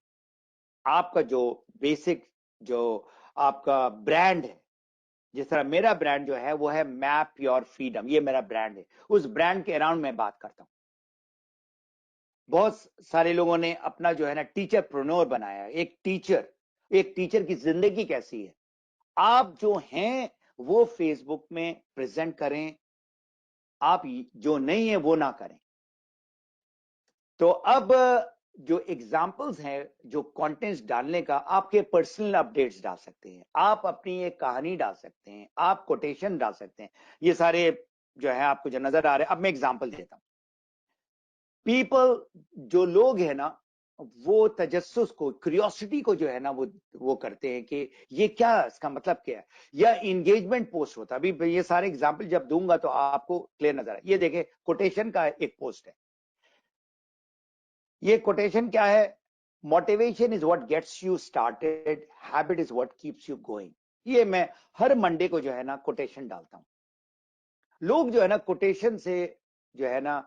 آپ کا جو بیسک جو آپ کا برانڈ ہے، جس طرح میرا برانڈ جو ہے وہ ہے میپ یور فریڈم، یہ میرا برانڈ ہے. اس برانڈ کے اراؤنڈ میں بات کرتا ہوں. بہت سارے لوگوں نے اپنا جو ہے نا ٹیچر پرونور بنایا ہے. ایک ٹیچر کی زندگی کیسی ہے، آپ جو ہیں وہ فیس بک میں پریزنٹ کریں، آپ جو نہیں ہے وہ نہ کریں. تو اب جو ایگزامپلز ہیں جو کانٹینٹس ڈالنے کا، آپ کے پرسنل اپڈیٹس ڈال سکتے ہیں، آپ اپنی ایک کہانی ڈال سکتے ہیں، آپ کوٹیشن ڈال سکتے ہیں. یہ سارے جو ہے آپ کو جو نظر آ رہے ہیں. اب میں ایگزامپل دیتا ہوں. پیپل جو لوگ ہیں نا وہ تجسس کو، کیوریوسٹی کو جو ہے نا وہ کرتے ہیں کہ یہ کیا، اس کا مطلب کیا ہے، یا انگیجمنٹ پوسٹ ہوتا ہے. ابھی یہ سارے ایگزامپل جب دوں گا تو آپ کو کلیئر نظر آئے. یہ دیکھیں کوٹیشن کا ایک پوسٹ ہے. یہ کوٹیشن کیا ہے، motivation is what gets you started, habit is what keeps you going. یہ میں ہر منڈے کو جو ہے نا کوٹیشن ڈالتا ہوں. لوگ جو ہے نا کوٹیشن سے جو ہے نا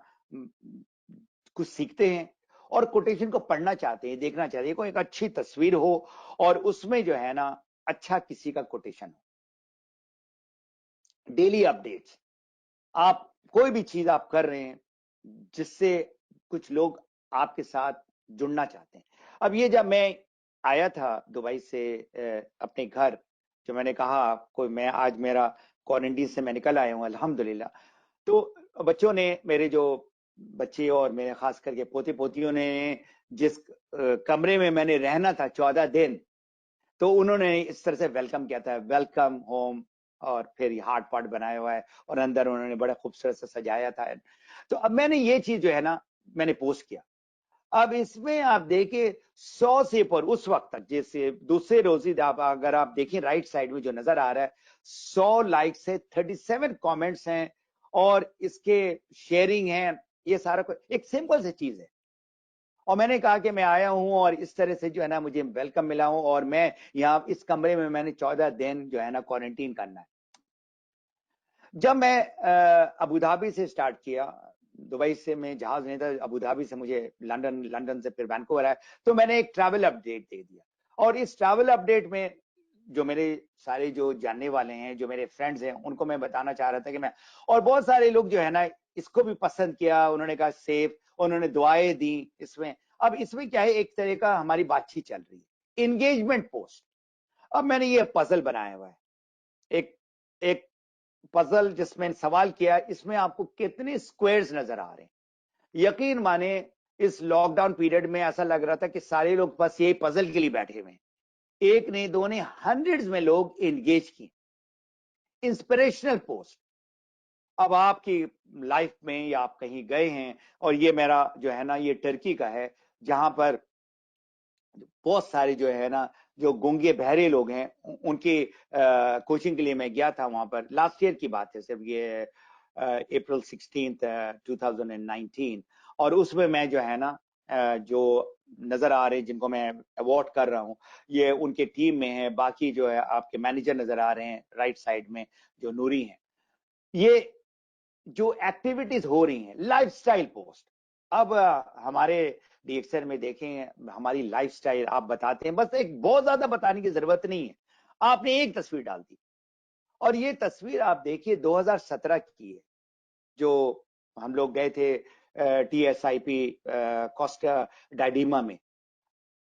کچھ سیکھتے ہیں اور کوٹیشن کو پڑھنا چاہتے ہیں، دیکھنا چاہتے ہیں. کوئی ایک اچھی تصویر ہو اور اس میں جو ہے نا اچھا کسی کا کوٹیشن ہو. ڈیلی اپڈیٹس، آپ کوئی بھی چیز آپ کر رہے ہیں جس سے کچھ لوگ آپ کے ساتھ جڑنا چاہتے ہیں. اب یہ جب میں آیا تھا دبئی سے اپنے گھر، جو میں نے کہا کوئی میں آج میرا کوارنٹین سے میں نکل آیا ہوں الحمدللہ. تو بچوں نے، میرے جو بچے اور میرے خاص کر کے پوتے پوتیوں نے، جس کمرے میں میں نے رہنا تھا 14 دن، تو انہوں نے اس طرح سے ویلکم کیا تھا، ویلکم ہوم، اور پھر یہ ہارٹ پارٹ بنایا ہوا ہے اور اندر انہوں نے بڑے خوبصورت سے سجایا تھا. تو اب میں نے یہ چیز جو ہے نا میں نے پوسٹ کیا. اب اس میں آپ دیکھیں 100 سے پر اس وقت تک، جیسے دوسرے روز ہی اگر آپ دیکھیں رائٹ سائڈ میں جو نظر آ رہا ہے 100 لائکس ہے، 37 کامنٹس ہیں، اور اس کے شیئرنگ ہیں. یہ سارا ایک سمپل سی چیز ہے. اور میں نے کہا کہ میں آیا ہوں اور اس طرح سے جو ہے نا مجھے ویلکم ملا ہوں، اور میں یہاں اس کمرے میں نے 14 دن جو ہے نا کوارنٹین کرنا ہے. جب میں ابوظہبی سے سٹارٹ کیا، دبئی سے میں جہاز نہیں تھا، ابوظہبی سے مجھے لندن سے پھر وینکوور آیا، تو میں نے ایک ٹریول اپڈیٹ دے دیا. اور اس ٹریول اپڈیٹ میں جو میرے سارے جو جاننے والے ہیں، جو میرے فرینڈز ہیں، ان کو میں بتانا چاہ رہا تھا کہ میں، اور بہت سارے لوگ جو ہے نا اس کو بھی پسند کیا، انہوں نے کہا سیف، انہوں نے دعائیں دی اس میں. اب اس میں کیا ہے، ایک طرح کا ہماری بات چیت چل رہی ہے، انگیجمنٹ پوسٹ. اب میں نے یہ پزل بنایا ہوا ہے، ایک پزل جس میں سوال کیا، اس میں آپ کو کتنے سکوئرز نظر آ رہے ہیں. یقین مانے اس لاک ڈاؤن پیریڈ میں ایسا لگ رہا تھا کہ سارے لوگ بس یہی پزل کے لیے بیٹھے ہوئے ہیں. ایک نے، دو نے، ہنڈریڈز میں لوگ انگیج کیے. Inspirational post. اب آپ کی لائف میں یا آپ کہیں گئے ہیں، اور یہ میرا جو ہے نا یہ ٹرکی کا ہے، جہاں پر بہت سارے جو ہے نا جو گونگے بہرے لوگ ہیں ان کی کوچنگ کے لیے میں گیا تھا وہاں پر. لاسٹ ایئر کی بات ہے صرف, یہ اپریل 16 2019. اور اس میں جو ہے نا جو نظر آ رہے جن کو میں ایوارڈ کر رہا ہوں یہ ان کے ٹیم میں ہیں. باقی جو ہے آپ کے مینیجر نظر آ رہے ہیں رائٹ سائڈ میں جو نوری ہیں. یہ جو ایکٹیویٹیز ہو رہی ہیں لائف سٹائل پوسٹ. اب ہمارے ڈی ایکسر میں دیکھیں ہماری لائف سٹائل آپ بتاتے ہیں, بس ایک بہت زیادہ بتانے کی ضرورت نہیں ہے, آپ نے ایک تصویر ڈال دی اور یہ تصویر آپ دیکھیے 2017 کی ہے جو ہم لوگ گئے تھے ٹی ایس آئی پی کوسٹا ڈائیڈیما میں.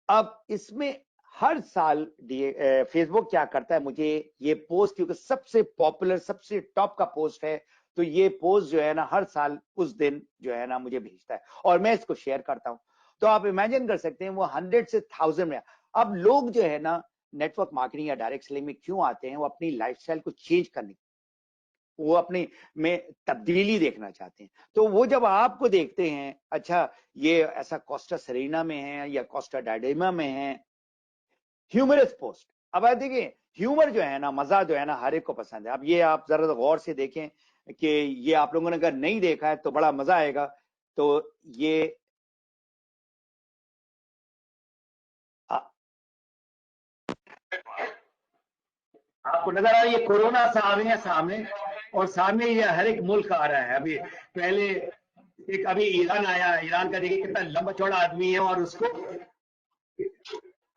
اب اس میں ہر سال فیس بک کیا کرتا ہے, مجھے یہ پوسٹ کیونکہ سب سے پاپولر سب سے ٹاپ کا پوسٹ ہے تو یہ پوسٹ جو ہے نا ہر سال اس دن جو ہے نا مجھے بھیجتا ہے اور میں اس کو شیئر کرتا ہوں. تو آپ امیجن کر سکتے ہیں وہ 100 سے 1000 میں. اب لوگ جو ہے نا نیٹ ورک مارکیٹنگ یا ڈائریکٹ سیلنگ میں کیوں آتے ہیں, وہ اپنی لائف سٹائل کو چینج کرنے, وہ اپنی میں تبدیلی دیکھنا چاہتے ہیں. تو وہ جب آپ کو دیکھتے ہیں اچھا یہ ایسا کوسٹا سرینا میں ہے یا کوسٹا ڈائیڈیما میں ہے, ہیومرس پوسٹ. اب آپ دیکھیں ہیومر جو ہے نا مزہ جو ہے نا ہر ایک کو پسند ہے. اب یہ آپ ذرا غور سے دیکھیں کہ یہ آپ لوگوں نے اگر نہیں دیکھا ہے تو بڑا مزہ آئے گا. تو یہ آپ کو نظر آ رہا ہے یہ کورونا آ رہی ہے سامنے اور سامنے یہ ہر ایک ملک آ رہا ہے. ابھی پہلے ایک ابھی ایران آیا, ایران کا دیکھیے کتنا لمبا چوڑا آدمی ہے اور اس کو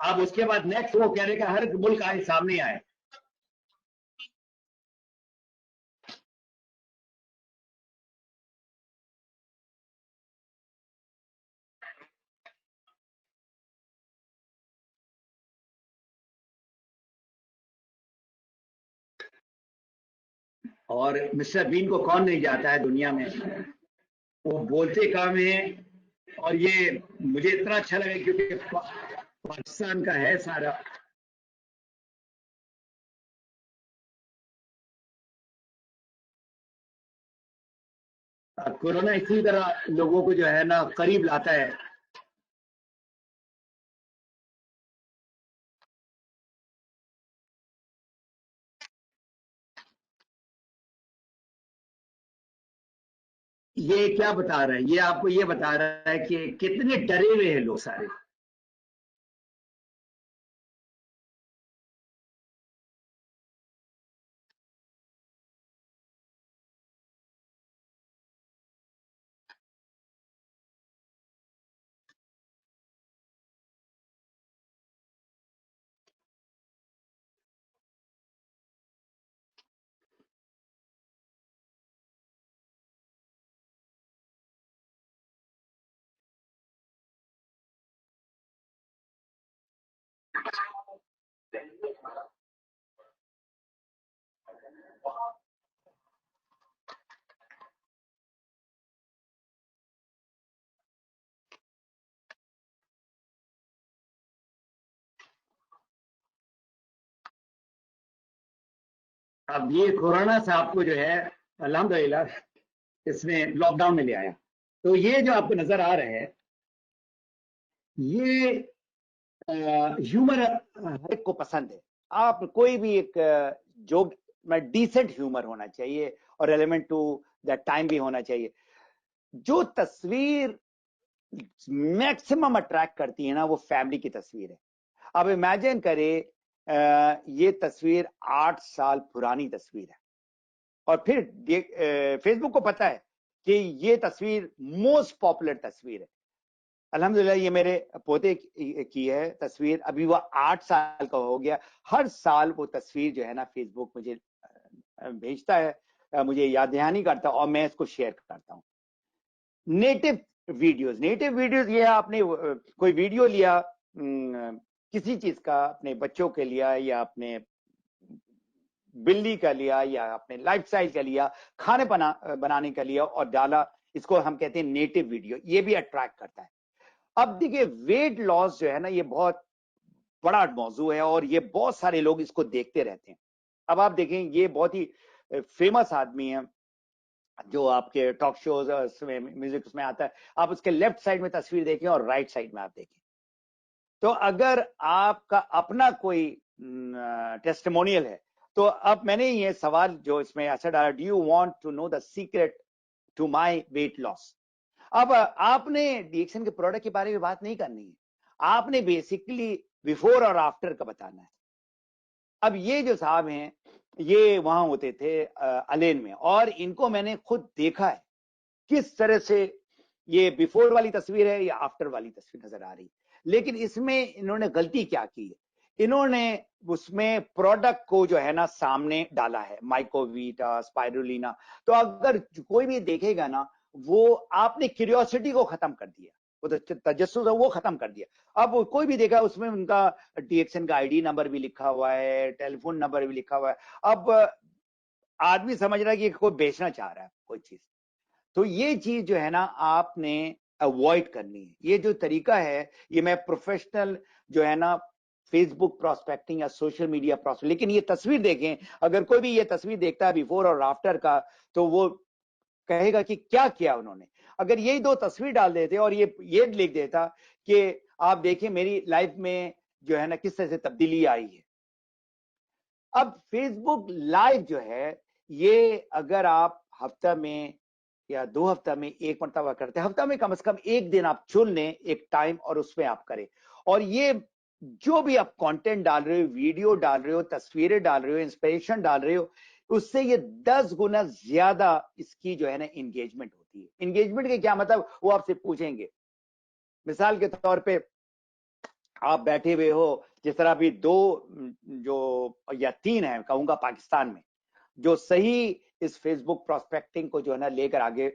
اب اس کے بعد نیکسٹ وہ کہہ رہے کہ ہر ایک ملک آئے سامنے آئے. اور مسٹر بین کو کون نہیں جاتا ہے دنیا میں, وہ بولتے کام ہیں. اور یہ مجھے اتنا اچھا لگا کیونکہ پاکستان کا ہے سارا. کورونا اسی طرح لوگوں کو جو ہے نا قریب لاتا ہے. یہ کیا بتا رہا ہے, یہ آپ کو یہ بتا رہا ہے کہ کتنے ڈرے ہوئے ہیں لوگ سارے. اب یہ کورونا سے آپ کو جو ہے الحمدللہ اس نے لاک ڈاؤن میں لے آیا. تو یہ جو آپ کو نظر آ رہا ہے یہ ہیومر ہر ایک کو پسند ہے. آپ کوئی بھی ایک جو میں ڈیسنٹ ہیومر ہونا چاہیے اور ریلیونٹ ٹو دیٹ ٹائم بھی ہونا چاہیے. جو تصویر میکسیمم اٹریکٹ کرتی ہے نا وہ فیملی کی تصویر ہے. اب امیجن کرے یہ تصویر 8 سال پرانی تصویر ہے اور پھر فیس بک کو پتا ہے کہ یہ تصویر موسٹ پاپولر تصویر ہے. الحمدللہ یہ میرے پوتے کی ہے تصویر, ابھی وہ 8 سال کا ہو گیا. ہر سال وہ تصویر جو ہے نا فیس بک مجھے بھیجتا ہے, مجھے یاد دہانی کرتا اور میں اس کو شیئر کرتا ہوں. نیٹو ویڈیوز یہ آپ نے کوئی ویڈیو لیا کسی چیز کا, اپنے بچوں کے لیا یا اپنے بلی کا لیا یا اپنے لائف سٹائل کا لیا, کھانے بنانے کا لیا اور ڈالا, اس کو ہم کہتے ہیں نیٹو ویڈیو. یہ بھی اٹریکٹ کرتا ہے. اب دیکھیے ویٹ لاس جو ہے نا یہ بہت بڑا موضوع ہے اور یہ بہت سارے لوگ اس کو دیکھتے رہتے ہیں. اب آپ دیکھیں یہ بہت ہی فیمس آدمی ہے جو آپ کے ٹاک شوز میں میوزک اس میں آتا ہے. آپ اس کے لیفٹ سائڈ میں تصویر دیکھیں اور رائٹ سائڈ میں آپ دیکھیں تو اگر آپ کا اپنا کوئی ٹیسٹمونیل ہے تو اب میں نے یہ سوال جو اس میں ایسا ڈالا, do you want to know the secret to my weight loss. اب آپ نے ڈی ایکسن کے پروڈکٹ کے بارے میں بات نہیں کرنی ہے, آپ نے بیسیکلی بیفور اور آفٹر کا بتانا ہے. اب یہ جو صاحب ہیں یہ وہاں ہوتے تھے الین میں, اور ان کو میں نے خود دیکھا ہے کس طرح سے یہ بیفور والی تصویر ہے یا آفٹر والی تصویر نظر آ رہی. لیکن اس میں انہوں نے غلطی کیا کی ہے, انہوں نے اس میں پروڈکٹ کو جو ہے نا سامنے ڈالا ہے, مائکوویٹا, اسپائرولینا. تو اگر کوئی بھی دیکھے گا نا, وہ آپ نے کیوریوسٹی کو ختم کر دیا, وہ تجسس ہے وہ ختم کر دیا. اب کوئی بھی دیکھا اس میں ان کا ڈی ایکسن کا آئی ڈی نمبر بھی لکھا ہوا ہے, ٹیلی فون نمبر بھی لکھا ہوا ہے. اب آدمی سمجھ رہا ہے کہ کوئی بیچنا چاہ رہا ہے کوئی چیز. تو یہ چیز جو ہے نا آپ نے اوائڈ کرنی ہے. یہ جو طریقہ ہے یہ میں پروفیشنل جو ہے نا فیس بک پراسپیکٹنگ یا سوشل میڈیا پراسپیکٹنگ, لیکن یہ تصویر دیکھیں, اگر کوئی بھی یہ تصویر دیکھتا ہے بیفور اور آفٹر کا تو وہ کہے گا کہ کیا کیا انہوں نے. اگر یہی دو تصویر ڈال دیتے اور یہ لکھ دیتا کہ آپ دیکھیں میری لائف میں جو ہے نا کس طرح سے تبدیلی آئی ہے. اب فیس بک لائیو جو ہے یہ اگر آپ ہفتہ میں یا 2 ہفتہ میں ایک مرتبہ کرتے ہیں, ہفتہ میں کم از کم ایک دن آپ چن لیں ایک ٹائم اور اس میں آپ کریں. اور یہ جو بھی آپ کانٹینٹ ڈال رہے ہو, ویڈیو ڈال رہے ہو, تصویریں ڈال رہے ہو, انسپریشن ڈال رہے ہو, اس سے یہ 10 گنا زیادہ اس کی جو ہے نا انگیجمنٹ ہوتی ہے. انگیجمنٹ کے کیا مطلب وہ آپ سے پوچھیں گے. مثال کے طور پہ آپ بیٹھے ہوئے ہو, جس طرح ابھی 2 جو یا 3 ہیں کہوں گا پاکستان میں جو صحیح اس فیس بک پراسپیکٹنگ کو جو ہے نا لے کر آگے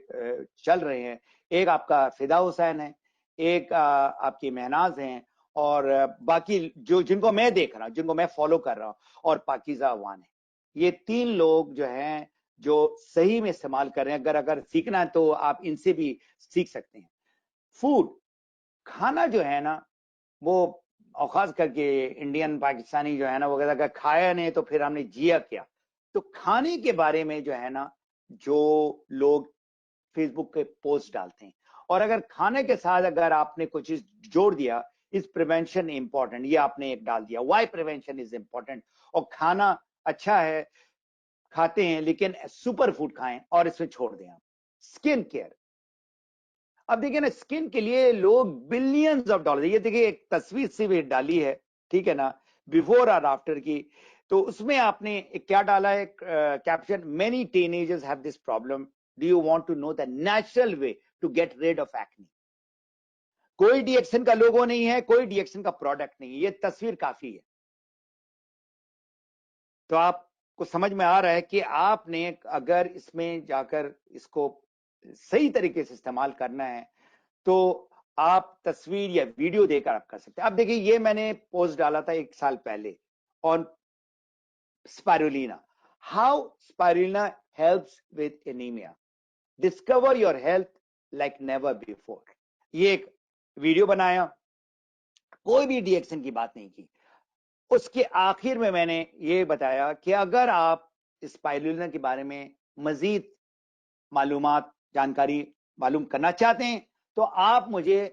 چل رہے ہیں. ایک آپ کا فدا حسین ہے, ایک آپ کی مہناز ہیں, اور باقی جو جن کو میں دیکھ رہا ہوں, جن کو میں فالو کر رہا ہوں, اور پاکیزہ اوان ہے. یہ 3 لوگ جو ہیں جو صحیح میں استعمال کر رہے ہیں. اگر سیکھنا ہے تو آپ ان سے بھی سیکھ سکتے ہیں. فوڈ, کھانا جو ہے نا وہ, اور خاص کر کے انڈین پاکستانی جو ہے نا وہ کہتا کہ کھایا نہیں تو پھر ہم نے جیا کیا. تو کھانے کے بارے میں جو ہے نا جو لوگ فیس بک کے پوسٹ ڈالتے ہیں, اور اگر کھانے کے ساتھ اگر آپ نے کوئی چیز جوڑ دیا, اس پریونشن امپورٹنٹ, یہ آپ نے ایک ڈال دیا, وائی پریونشن از امپورٹنٹ. اور کھانا اچھا ہے, کھاتے ہیں, لیکن سپر فوڈ کھائیں اور اس میں چھوڑ دیں. آپ اسکن کیئر, اب دیکھیں نا اسکن کے لیے لوگ بلینز آف ڈالر, یہ دیکھیں ایک تصویر سے بھی ڈالی ہے, ٹھیک ہے نا, بیفور اور آفٹر کی. تو اس میں آپ نے کیا ڈالا ہے caption, many teenagers have this problem, do you want to know the natural way to get rid of acne. کوئی ڈی ایکسن کا لوگو نہیں ہے, کوئی ڈی ایکسن کا پروڈکٹ نہیں ہے, یہ تصویر کافی ہے. تو آپ کو سمجھ میں آ رہا ہے کہ آپ نے اگر اس میں جا کر اس کو صحیح طریقے سے استعمال کرنا ہے تو آپ تصویر یا ویڈیو دے کر آپ کر سکتے ہیں. اب دیکھیں یہ میں نے پوسٹ ڈالا تھا 1 سال پہلے on spirulina, how spirulina helps with anaemia, discover your health like never before. یہ ایک ویڈیو بنایا, کوئی بھی ڈی ایکسن کی بات نہیں کی. اس کے آخر میں نے یہ بتایا کہ اگر آپ اسپائرولینا کے بارے میں مزید معلومات, جانکاری معلوم کرنا چاہتے ہیں تو آپ مجھے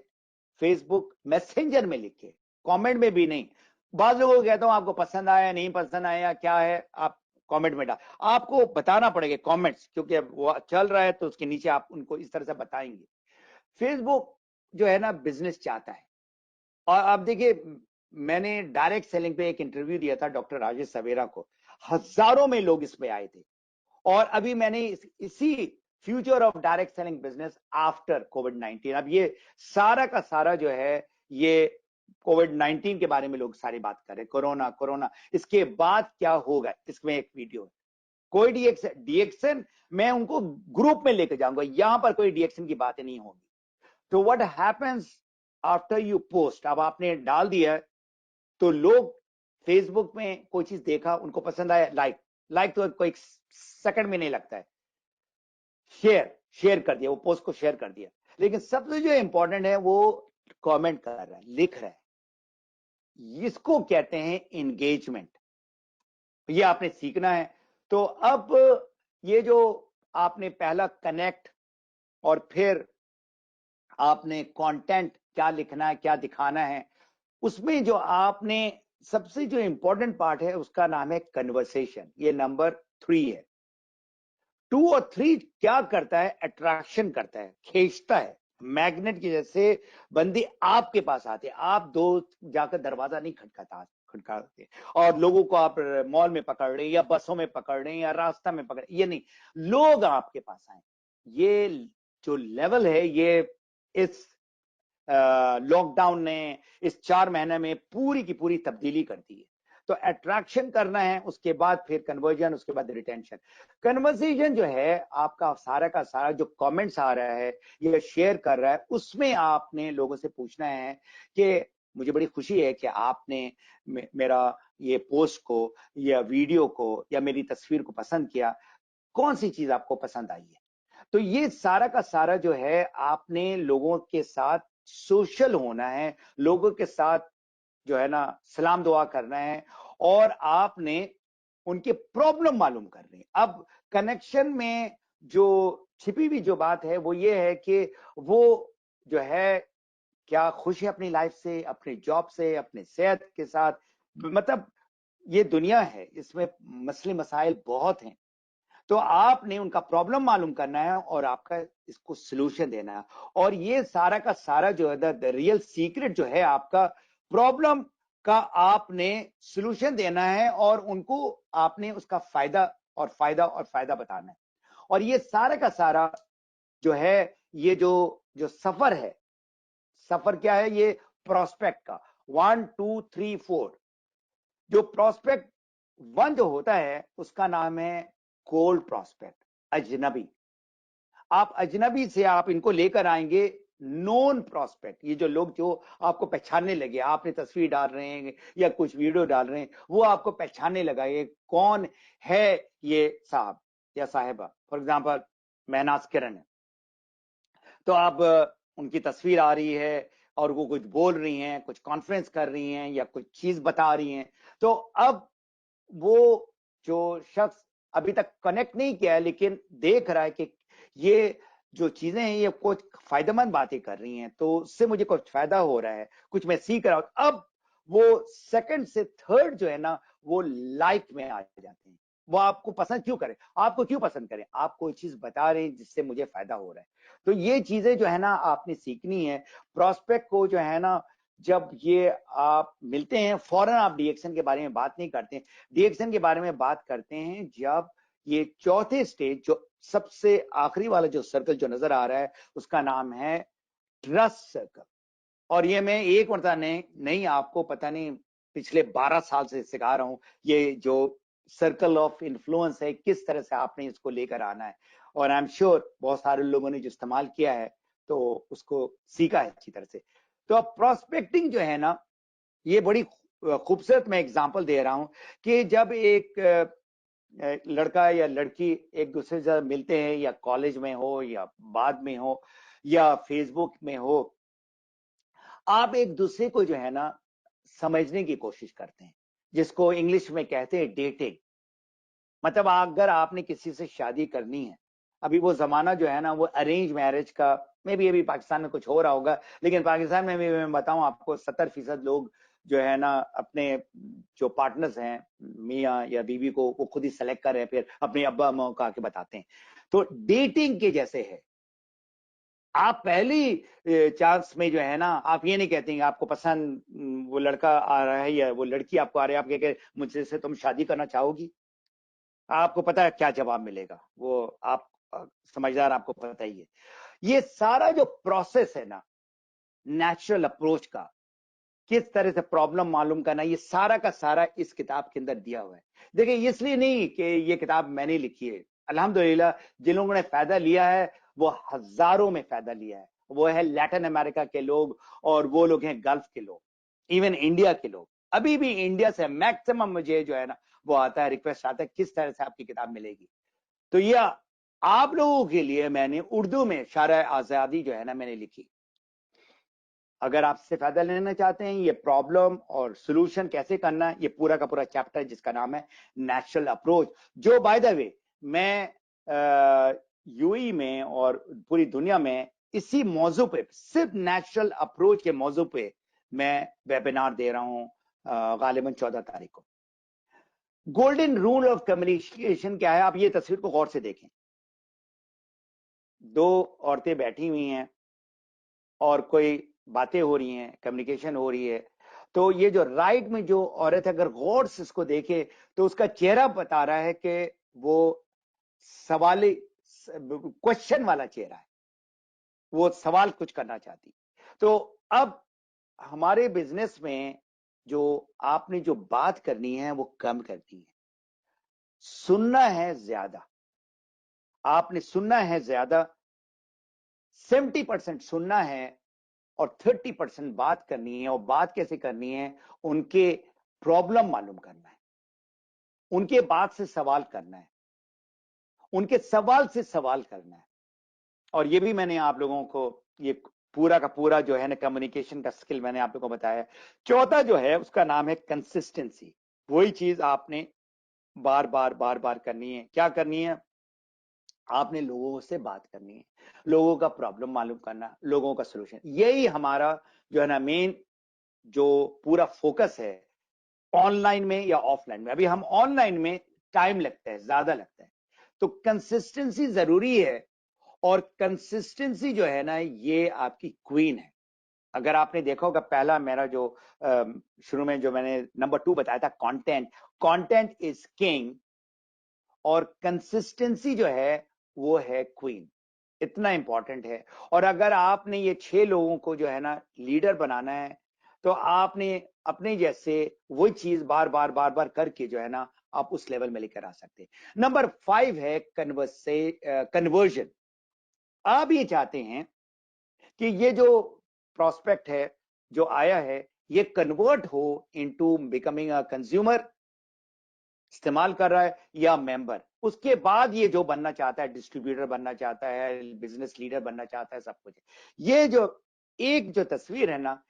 فیس بک میسنجر میں لکھیں, کامنٹ میں بھی نہیں. بعض لوگوں کو کہتا ہوں آپ کو پسند آیا نہیں پسند آیا کیا ہے, آپ کامنٹ میں ڈال, آپ کو بتانا پڑے گا کامنٹس, کیونکہ وہ چل رہا ہے تو اس کے نیچے آپ ان کو اس طرح سے بتائیں گے. فیس بک جو ہے نا بزنس چاہتا ہے. اور آپ دیکھیے میں نے ڈائریکٹ سیلنگ پہ ایک انٹرویو دیا تھا ڈاکٹر راجیش سویرا کو, ہزاروں میں لوگ اس پہ آئے تھے. اور ابھی میں نے اسی future of direct selling business after کووڈ-19, اب یہ سارا کا سارا جو ہے یہ کووڈ-19 کے بارے میں لوگ ساری بات کر رہے, کورونا اس کے بعد کیا ہوگا, اس میں ایک ویڈیو ہے. کوئی ڈی ایکسن میں ان کو گروپ میں لے کے جاؤں گا, یہاں پر کوئی ڈی ایکسن کی باتیں نہیں ہوگی. تو what happens after you post, اب آپ نے ڈال دیا تو لوگ فیس بک میں کوئی چیز دیکھا, ان کو پسند آیا, لائک تو کوئی سیکنڈ میں نہیں لگتا ہے, شیئر کر دیا, وہ پوسٹ کو شیئر کر دیا. لیکن سب سے جو امپورٹنٹ ہے وہ کامنٹ کر رہا ہے, لکھ رہا ہے. اس کو کہتے ہیں انگیجمنٹ. یہ آپ نے سیکھنا ہے. تو اب یہ جو آپ نے پہلا کنیکٹ, اور پھر آپ نے کانٹینٹ کیا لکھنا ہے, کیا دکھانا ہے, उसमें जो आपने सबसे जो इंपॉर्टेंट पार्ट है उसका नाम है कन्वर्सेशन, ये नंबर 3 है। 2 और 3 क्या करता है? अट्रैक्शन करता है, खींचता है, मैग्नेट की जैसे बंदी आपके पास आते हैं। आप दो जाकर दरवाजा नहीं खटकाते और लोगों को आप मॉल में पकड़ रहे हैं या बसों में पकड़ रहे हैं या रास्ता में पकड़, ये नहीं, लोग आपके पास आए। ये जो लेवल है, ये इस लॉकडाउन ने इस 4 महीने में पूरी की पूरी तब्दीली कर दी है। तो अट्रैक्शन करना है, उसके बाद फिर कन्वर्जन, उसके बाद रिटेंशन। कन्वर्सेशन जो है आपका सारा का सारा जो कमेंट्स आ रहा है या शेयर कर रहा है, उसमें आपने लोगों से पूछना है कि मुझे बड़ी खुशी है कि आपने मेरा ये पोस्ट को या वीडियो को या मेरी तस्वीर को पसंद किया, कौन सी चीज आपको पसंद आई है। तो ये सारा का सारा जो है आपने लोगों के साथ सोशल होना है, लोगों के साथ जो है ना सलाम दुआ करना है और आपने उनके प्रॉब्लम मालूम करनी है। अब कनेक्शन में जो छिपी हुई जो बात है वो ये है कि वो जो है क्या खुश है अपनी लाइफ से, अपनी जॉब से, अपने सेहत के साथ। मतलब ये दुनिया है, इसमें मसले मसाइल बहुत हैं। तो आपने उनका प्रॉब्लम मालूम करना है और आपका इसको सोल्यूशन देना है। और ये सारा का सारा जो है द रियल सीक्रेट जो है आपका प्रॉब्लम का आपने सोल्यूशन देना है और उनको आपने उसका फायदा और फायदा और फायदा बताना है। और ये सारा का सारा जो है, ये जो सफर है, सफर क्या है? ये प्रोस्पेक्ट का 1 2 3 4। जो प्रोस्पेक्ट 1 जो होता है उसका नाम है कोल्ड प्रोस्पेक्ट, अजनबी। आप अजनबी से आप इनको लेकर आएंगे नॉन प्रोस्पेक्ट। ये जो लोग जो आपको पहचानने लगे, आपने तस्वीर डाल रहे हैं या कुछ वीडियो डाल रहे हैं, वो आपको पहचानने लगा ये कौन है ये साहब या साहिबा। फॉर एग्जाम्पल महनाज किरण है, तो अब उनकी तस्वीर आ रही है और वो कुछ बोल रही हैं, कुछ कॉन्फ्रेंस कर रही हैं या कुछ चीज बता रही हैं। तो अब वो जो शख्स अभी तक कनेक्ट नहीं किया है लेकिन देख रहा है कि ये जो चीजें हैं ये कुछ फायदेमंद बातें कर रही हैं, तो उससे मुझे कुछ फायदा हो रहा है, कुछ मैं सीख रहा हूं। अब वो सेकंड से थर्ड जो है ना वो लाइक में आ जाते हैं। वो आपको पसंद क्यों करें? आपको क्यों पसंद करें? आप कोई चीज बता रहे हैं जिससे मुझे फायदा हो रहा है। तो ये चीजें जो है ना आपने सीखनी है। प्रोस्पेक्ट को जो है ना जब ये आप मिलते हैं, फौरन आप डिएक्शन के बारे में बात नहीं करते। डिएक्शन के बारे में बात करते हैं जब ये चौथे स्टेज, जो सबसे आखिरी वाला जो सर्कल जो नजर आ रहा है, उसका नाम है ट्रस्ट सर्कल। और ये मैं एक मरतबा नहीं आपको पता नहीं पिछले 12 साल से सिखा रहा हूं। ये जो सर्कल ऑफ इन्फ्लुएंस है, किस तरह से आपने इसको लेकर आना है। और आई एम श्योर बहुत सारे लोगों ने जो इस्तेमाल किया है तो उसको सीखा है अच्छी तरह से। तो अब प्रोस्पेक्टिंग जो है ना, ये बड़ी खूबसूरत मैं एग्जांपल दे रहा हूं कि जब एक लड़का या लड़की एक दूसरे से मिलते हैं, या कॉलेज में हो या बाद में हो या फेसबुक में हो, आप एक दूसरे को जो है ना समझने की कोशिश करते हैं, जिसको इंग्लिश में कहते हैं डेटिंग। मतलब अगर आपने किसी से शादी करनी है, अभी वो जमाना जो है ना वो अरेंज मैरिज का, मे भी अभी पाकिस्तान में कुछ हो रहा होगा, लेकिन पाकिस्तान में भी मैं बताऊं आपको 70% लोग जो है ना अपने जो पार्टनर्स हैं, मियाँ या बीवी को, वो खुद ही सेलेक्ट कर रहे हैं, फिर अपने अब्बा अम्मा को आके बताते हैं। तो डेटिंग के जैसे है। आप पहली चांस में जो है ना आप ये नहीं कहते हैं आपको पसंद वो लड़का आ रहा है या वो लड़की आपको आ रही है, आप कह मुझसे से तुम शादी करना चाहोगी, आपको पता है क्या जवाब मिलेगा। वो आप समझदार, आपको पता ही है। ये सारा जो प्रोसेस है ना नेचुरल अप्रोच का, किस तरह से प्रॉब्लम मालूम करना, ये सारा का सारा इस किताब के अंदर दिया हुआ है। देखिए इसलिए नहीं कि ये किताब मैंने लिखी है, अल्हम्दुलिल्लाह जिन लोगों ने फायदा लिया है वो हजारों में फायदा लिया है। वो है लैटिन अमेरिका के लोग और वो लोग हैं गल्फ के लोग, इवन इंडिया के लोग। अभी भी इंडिया से मैक्सिमम मुझे जो है ना वो आता है, रिक्वेस्ट आता है किस तरह से आपकी किताब मिलेगी। तो ये आप लोगों के लिए मैंने उर्दू में शायर आजादी जो है ना मैंने लिखी। अगर आप इससे फायदा लेना चाहते हैं, ये प्रॉब्लम और सोल्यूशन कैसे करना, ये पूरा का पूरा चैप्टर जिसका नाम है नेचुरल अप्रोच, जो बाय द वे मैं यूएई में और पूरी दुनिया में इसी मौजू पे, सिर्फ नेचुरल अप्रोच के मौजू पे میں वेबिनार दे रहा हूं गालिबन 14 तारीख को। गोल्डन रूल ऑफ कम्युनिकेशन क्या है, आप ये तस्वीर को गौर से देखें। दो औरतें बैठी हुई हैं और कोई बातें हो रही हैं, कम्युनिकेशन हो रही है। तो ये जो राइट में जो औरत है, अगर गौर से इसको देखे तो उसका चेहरा बता रहा है कि वो सवाली क्वेश्चन वाला चेहरा है, वो सवाल कुछ करना चाहती। तो अब हमारे बिजनेस में जो आपने जो बात करनी है वो कम करनी है, सुनना है ज्यादा। आपने सुनना है ज्यादा, 70% सुनना है और 30% बात करनी है। और बात कैसे करनी है, उनके प्रॉब्लम मालूम करना है, उनके बात से सवाल करना है, उनके सवाल से सवाल करना है। और ये भी मैंने आप लोगों को ये पूरा का पूरा जो है ना कम्युनिकेशन का स्किल मैंने आप लोगों को बताया। चौथा जो है उसका नाम है कंसिस्टेंसी। वही चीज आपने बार बार बार बार करनी है। क्या करनी है, आपने लोगों से बात करनी है, लोगों का प्रॉब्लम मालूम करना, लोगों का सोल्यूशन। यही हमारा जो है ना मेन जो पूरा फोकस है ऑनलाइन में या ऑफलाइन में। अभी हम ऑनलाइन में टाइम लगता है, ज्यादा लगता है, तो कंसिस्टेंसी जरूरी है। और कंसिस्टेंसी जो है ना ये आपकी क्वीन है। अगर आपने देखा होगा पहला मेरा जो शुरू में जो मैंने नंबर 2 बताया था, कंटेंट इज किंग, और कंसिस्टेंसी जो है वो है क्वीन। इतना इंपॉर्टेंट है। और अगर आपने ये 6 लोगों को जो है ना लीडर बनाना है, तो आपने अपने जैसे वही चीज बार बार बार बार करके जो है ना आप उस लेवल में लेकर आ सकते हैं। नंबर 5 है कन्वर्जन। आप ये चाहते हैं कि ये जो प्रोस्पेक्ट है जो आया है ये कन्वर्ट हो इनटू बिकमिंग अ कंज्यूमर, इस्तेमाल कर रहा है, या मेंबर। उसके बाद ये जो बनना चाहता है, डिस्ट्रीब्यूटर बनना चाहता है, बिजनेस लीडर बनना चाहता है, सब कुछ। ये जो एक जो तस्वीर है ना,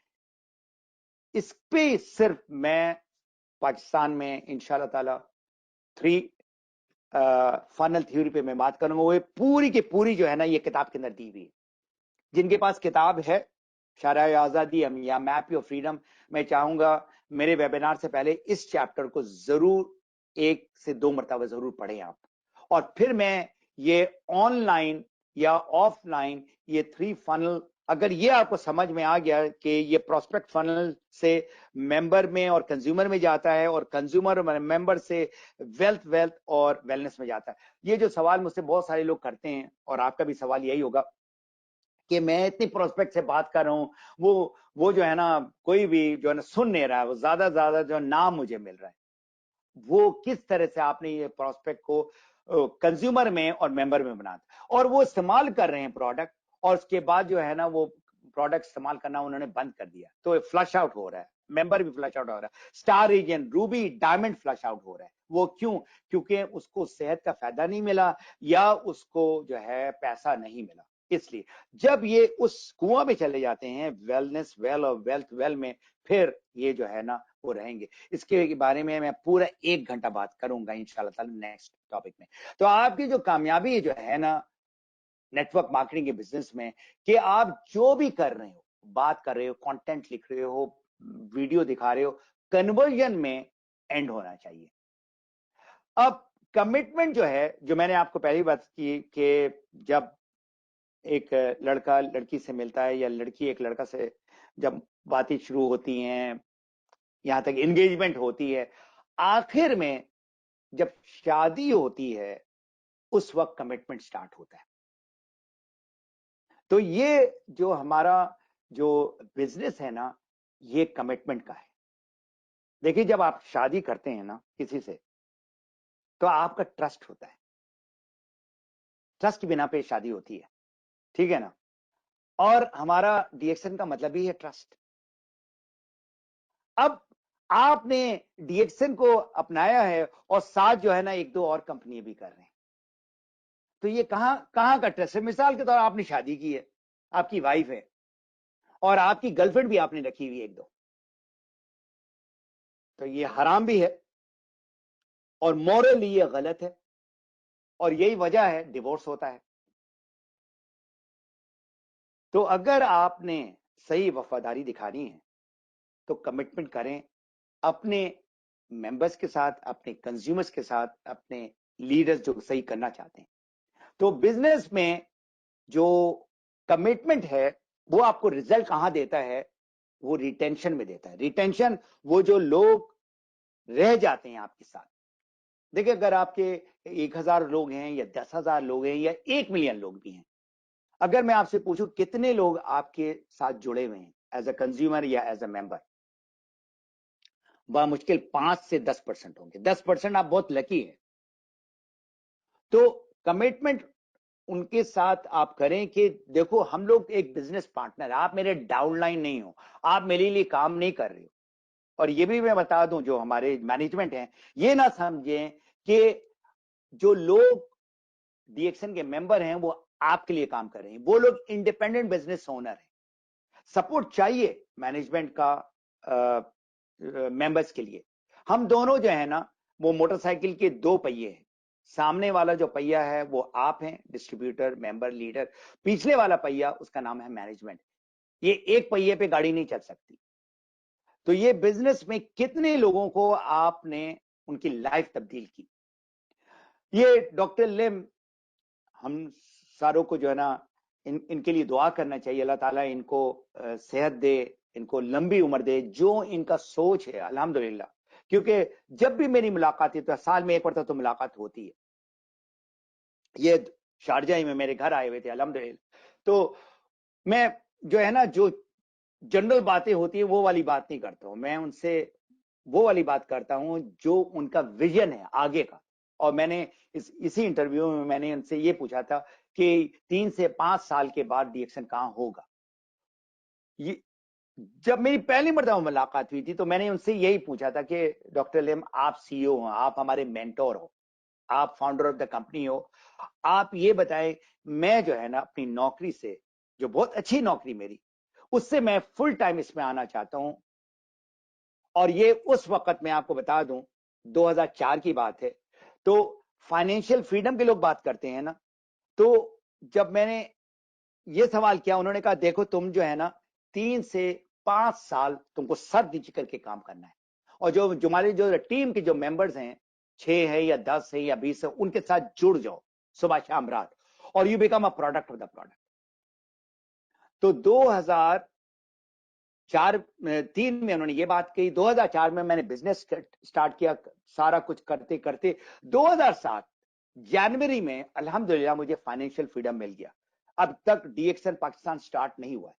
इस पे सिर्फ मैं पाकिस्तान में इंशाल्लाह ताला 3 फनल थ्योरी पे मैं बात करूंगा। वो पूरी की पूरी जो है ना ये किताब के अंदर दी हुई है। जिनके पास किताब है शराय आजादी या मैप ऑफ फ्रीडम, मैं चाहूंगा मेरे वेबिनार से पहले इस चैप्टर को जरूर 1 से 2 मरतबा जरूर पढ़ें आप। और फिर मैं ये ऑनलाइन या ऑफलाइन ये 3 फनल, अगर ये आपको समझ में आ गया कि ये प्रोस्पेक्ट फनल से मेंबर में और कंज्यूमर में जाता है, और कंज्यूमर और मेंबर से वेल्थ और वेलनेस में जाता है। ये जो सवाल मुझसे बहुत सारे लोग करते हैं, और आपका भी सवाल यही होगा कि मैं इतनी प्रोस्पेक्ट से बात कर रहा हूं, वो जो है ना कोई भी जो है ना सुन नहीं रहा है, वो ज्यादा जो नाम मुझे मिल रहा है। वो किस तरह से आपने ये प्रोस्पेक्ट को कंज्यूमर में और मेंबर में बनाता, और वो इस्तेमाल कर रहे हैं प्रोडक्ट, और उसके बाद जो है ना वो प्रोडक्ट इस्तेमाल करना उन्होंने बंद कर दिया, तो फ्लश आउट हो रहा है, मेंबर भी फ्लश आउट हो रहा है, star region ruby diamond flush out हो रहा है। वो क्यों? क्योंकि उसको सेहत का फायदा नहीं मिला, या उसको जो है पैसा नहीं मिला। इसलिए जब ये उस कुआं में चले जाते हैं, वेलनेस वेल और वेल्थ वेल में, फिर ये जो है ना वो रहेंगे। इसके बारे में मैं पूरा 1 घंटा बात करूंगा इंशाल्लाह ताला नेक्स्ट टॉपिक में। तो आपकी जो कामयाबी जो है ना नेटवर्क मार्केटिंग के बिजनेस में, कि आप जो भी कर रहे हो, बात कर रहे हो, कंटेंट लिख रहे हो, वीडियो दिखा रहे हो, कन्वर्जन में एंड होना चाहिए। अब कमिटमेंट जो है, जो मैंने आपको पहली बात की कि जब एक लड़का लड़की से मिलता है, या लड़की एक लड़का से जब बातें शुरू होती हैं, यहां तक एंगेजमेंट होती है, आखिर में जब शादी होती है उस वक्त कमिटमेंट स्टार्ट होता है। तो ये जो हमारा जो बिजनेस है ना ये कमिटमेंट का है। देखिए जब आप शादी करते हैं ना किसी से, तो आपका ट्रस्ट होता है, ट्रस्ट के बिना पे शादी होती है, ठीक है ना। और हमारा डीएक्सन का मतलब ही है ट्रस्ट। अब आपने डीएक्सन को अपनाया है, और साथ जो है ना 1-2 और कंपनी भी कर रहे हैं, तो ये कहां कहां का ट्रस्ट है। मिसाल के तौर पर आपने शादी की है, आपकी वाइफ है, और आपकी गर्लफ्रेंड भी आपने रखी हुई 1-2, तो ये हराम भी है, और मॉरली ये गलत है, और यही वजह है डिवोर्स होता है। तो अगर आपने सही वफादारी दिखानी है, तो कमिटमेंट करें अपने मेंबर्स के साथ, अपने कंज्यूमर्स के साथ, अपने लीडर्स जो सही करना चाहते हैं। तो बिजनेस में जो कमिटमेंट है वो आपको रिजल्ट कहां देता है? वो रिटेंशन में देता है। रिटेंशन, वो जो लोग रह जाते हैं आपके साथ। देखिए, अगर आपके 1000 लोग हैं या 10,000 लोग हैं या 1 मिलियन लोग भी हैं, अगर मैं आपसे पूछूं कितने लोग आपके साथ जुड़े हुए हैं एज अ कंज्यूमर या एज अ मेंबर, मुश्किल 5 से 10% होंगे। 10% आप बहुत लकी हैं। तो कमिटमेंट उनके साथ आप करें कि देखो, हम लोग एक बिजनेस पार्टनर है, आप मेरे डाउनलाइन नहीं हो, आप मेरे लिए काम नहीं कर रहे हो। और ये भी मैं बता दूं, जो हमारे मैनेजमेंट हैं, ये ना समझें कि जो लोग डीएक्सन के मेंबर हैं वो आपके लिए काम कर रहे हैं। वो लोग इंडिपेंडेंट बिजनेस ओनर हैं। सपोर्ट चाहिए मैनेजमेंट का मेंबर्स के लिए। हम दोनों जो है ना, वो मोटरसाइकिल के 2 पहिए हैं। सामने वाला जो पहिया है वो आप हैं, डिस्ट्रीब्यूटर, मेंबर, लीडर। पिछले वाला पहिया, उसका नाम है मैनेजमेंट। ये एक पहिए पे गाड़ी नहीं चल सकती। तो ये बिजनेस में कितने लोगों को आपने उनकी लाइफ तब्दील की। ये डॉक्टर लिम, हम सारों को जो है ना, इनके लिए दुआ करना चाहिए। अल्लाह ताला इनको सेहत दे, इनको लंबी उम्र दे। जो इनका सोच है, अल्हम्दुलिल्लाह, क्योंकि जब भी मेरी मुलाकात है तो साल में एक बार तो मुलाकात होती है। ये शारजा में मेरे घर आए हुए थे, अल्हम्दुलिल्लाह। तो मैं जो है ना, जो जनरल बातें होती है वो वाली बात नहीं करता हूं। मैं उनसे वो वाली बात करता हूं जो उनका विजन है आगे का। और मैंने इसी इंटरव्यू में मैंने उनसे ये पूछा था कि 3 से 5 साल के बाद डीएक्सन कहां होगा। ये जब मेरी पहली मर्तबा मुलाकात हुई थी तो मैंने उनसे यही पूछा था कि डॉक्टर लिम, आप सीईओ हो, आप हमारे मेंटोर हो, आप फाउंडर ऑफ द कंपनी हो, आप ये बताएं, मैं जो है ना अपनी नौकरी से, जो बहुत अच्छी नौकरी मेरी, उससे मैं फुल टाइम इसमें आना चाहता हूं। और ये उस वक्त मैं आपको बता दूं, 2004 की बात है। तो फाइनेंशियल फ्रीडम के लोग बात करते हैं ना, तो जब मैंने ये सवाल किया, उन्होंने कहा देखो, तुम जो है ना 3 से 5 साल तुमको सर नीचे करके काम करना है। और जो हमारे जो टीम के जो मेंबर्स हैं, 6 है या 10 है या 20 है, उनके साथ जुड़ जाओ सुबह शाम रात, और you become a product of the product. तो 2003 में उन्होंने ये बात कही। 2004 में मैंने बिजनेस स्टार्ट किया, सारा कुछ करते करते 2007 जनवरी में अल्हम्दुलिल्लाह मुझे फाइनेंशियल फ्रीडम मिल गया। अब तक डीएक्सन पाकिस्तान स्टार्ट नहीं हुआ है।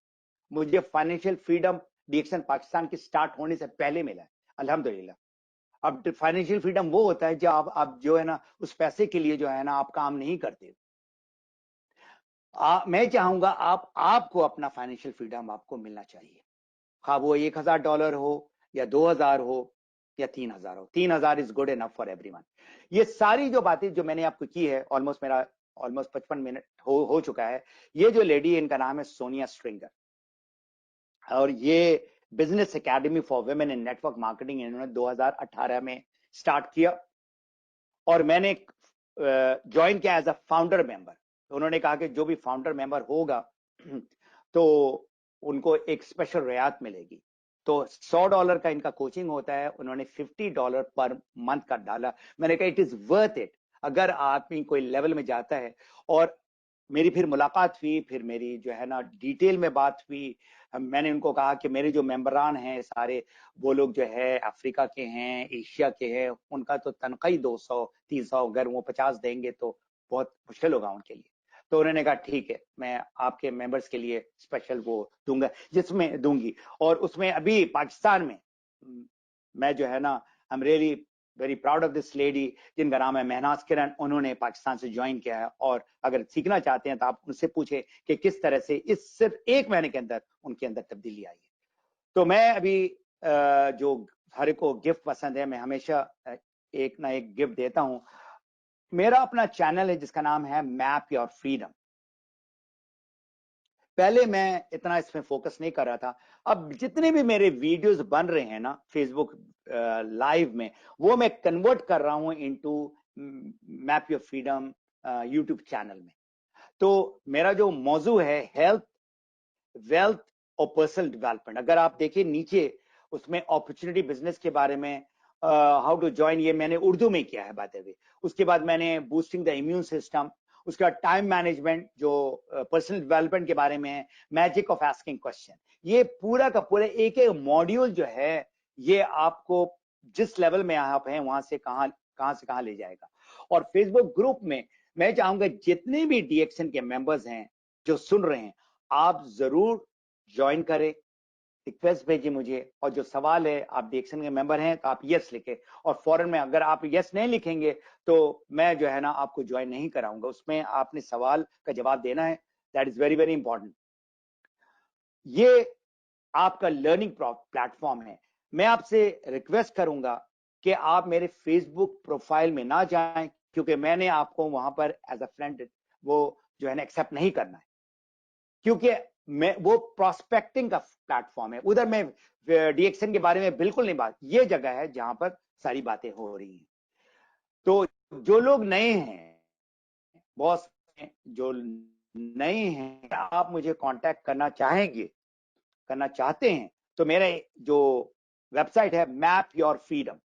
मुझे फाइनेंशियल फ्रीडम डीएक्सन पाकिस्तान के स्टार्ट होने से पहले मिला है, अल्हम्दुलिल्लाह। अब फाइनेंशियल फ्रीडम वो होता है जब आप जो है ना उस पैसे के लिए जो है ना आप काम नहीं करते। मैं चाहूंगा आपको अपना फाइनेंशियल फ्रीडम आपको मिलना चाहिए। हाँ, वो $1000 हो या 2000 हो या 3000 हो। 3000 is good enough for everyone. ये सारी जो बातें जो मैंने आपको की है, ऑलमोस्ट 55 मिनट हो चुका है। ये जो लेडी है, इनका नाम है सोनिया स्ट्रिंगर, और ये business academy for women in network marketing इन्होंने 2018 में स्टार्ट किया, और मैंने ज्वाइन किया एज अ फाउंडर मेंबर। उन्होंने कहा कि जो भी फाउंडर मेंबर होगा तो उनको एक स्पेशल रियायत मिलेगी। तो $100 का इनका कोचिंग होता है, उन्होंने $50 पर मंथ का डाला। मैंने कहा इट इज वर्थ इट। अगर आदमी कोई लेवल में जाता है, और मेरी फिर मुलाकात हुई, फिर मेरी जो है ना डिटेल में बात हुई। मैंने उनको कहा कि मेरे जो मेंबरान हैं सारे, वो लोग जो है अफ्रीका के हैं, एशिया के हैं, उनका तो तनख्वाही 200-300, अगर वो 50 देंगे तो बहुत मुश्किल होगा उनके लिए। तो उन्होंने कहा ठीक है, मैं आपके मेंबर्स के लिए स्पेशल वो दूंगा, जिसमें दूंगी। और उसमें अभी पाकिस्तान में मैं जो है ना, I am really very proud of this lady, जिनका नाम है महनाज किरण। उन्होंने पाकिस्तान से ज्वाइन किया है, और अगर सीखना चाहते हैं तो आप उनसे पूछे कि किस तरह से इस सिर्फ 1 महीने के अंदर उनके अंदर तब्दीली आई है। तो मैं अभी जो हर को गिफ्ट पसंद है, मैं हमेशा एक ना एक गिफ्ट देता हूं। मेरा अपना चैनल है जिसका नाम है मैप योर फ्रीडम। पहले मैं इतना इसमें फोकस नहीं कर रहा था। अब जितने भी मेरे वीडियोस बन रहे हैं ना फेसबुक लाइव में, वो मैं कन्वर्ट कर रहा हूं into map your freedom YouTube channel में। तो मेरा जो मौजू है हेल्थ, वेल्थ और पर्सनल डेवलपमेंट। अगर आप देखिए नीचे, उसमें अपॉर्चुनिटी बिजनेस के बारे में, हाउ टू ज्वाइन, ये मैंने उर्दू में किया है बातें भी। उसके बाद मैंने बूस्टिंग द इम्यून सिस्टम, उसके बाद टाइम मैनेजमेंट जो पर्सनल डेवलपमेंट के बारे में है, मैजिक ऑफ आस्किंग क्वेश्चन, ये पूरा का पूरा एक एक मॉड्यूल जो है ये आपको जिस लेवल में आप हैं वहां से कहां ले जाएगा। और फेसबुक ग्रुप में मैं चाहूंगा जितने भी डीएक्सन के मेंबर्स हैं जो सुन रहे हैं, आप जरूर ज्वाइन करें, रिक्वेस्ट भेजिए मुझे, और जो सवाल है आप डीएक्सन के मेंबर हैं तो आप यस लिखें, और फॉरन में अगर आप यस नहीं लिखेंगे तो मैं जो है ना आपको ज्वाइन नहीं कराऊंगा। उसमें आपने सवाल का जवाब देना है, that is very very important. ये आपका लर्निंग प्लेटफॉर्म है। मैं आपसे रिक्वेस्ट करूंगा कि आप मेरे फेसबुक प्रोफाइल में ना जाएं, क्योंकि मैंने आपको वहां पर एज अ फ्रेंड वो जो है ना एक्सेप्ट नहीं करना है, क्योंकि मैं वो प्रोस्पेक्टिंग का प्लेटफॉर्म है, उधर मैं डीएक्सन के बारे में बिल्कुल नहीं बात, ये जगह है जहां पर सारी बातें हो रही हैं। तो जो लोग नए हैं, बॉस जो नए हैं, आप मुझे कांटेक्ट करना चाहते हैं तो मेरे जो वेबसाइट है मैप योर फ्रीडम,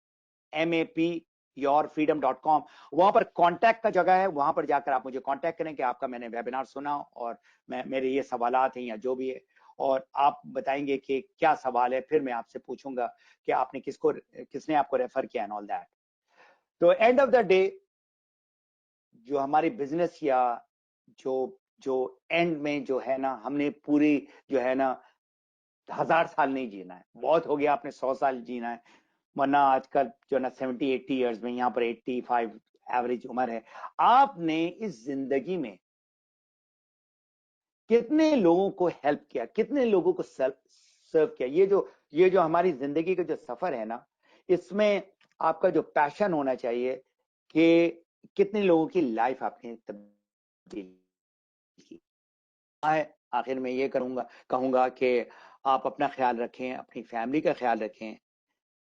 MAPyourfreedom.com, वहां पर कांटेक्ट का जगह है, वहां पर जाकर आप मुझे कांटेक्ट करें कि आपका मैंने वेबिनार सुना और मेरे ये सवालात हैं या जो भी है, और आप बताएंगे कि क्या सवाल है, फिर मैं आपसे पूछूंगा कि आपने किसने आपको रेफर किया एंड ऑल दैट। तो एंड ऑफ द डे जो हमारी बिजनेस या जो एंड में जो है ना, हमने पूरी जो है ना 1000 साल नहीं जीना है, बहुत हो गया, आपने 100 साल जीना है, वरना आजकल जो ना 70-80 इयर्स में, यहाँ पर 85 एवरेज उम्र है। आपने इस जिंदगी में कितने लोगों को हेल्प किया, कितने लोगों को सर्व किया, ये जो हमारी जिंदगी का जो सफर है ना, इसमें आपका जो पैशन होना चाहिए कि कितने लोगों की लाइफ आपने तब्दील की। आखिर में ये कहूंगा कि आप अपना ख्याल रखें, अपनी फैमिली का ख्याल रखें,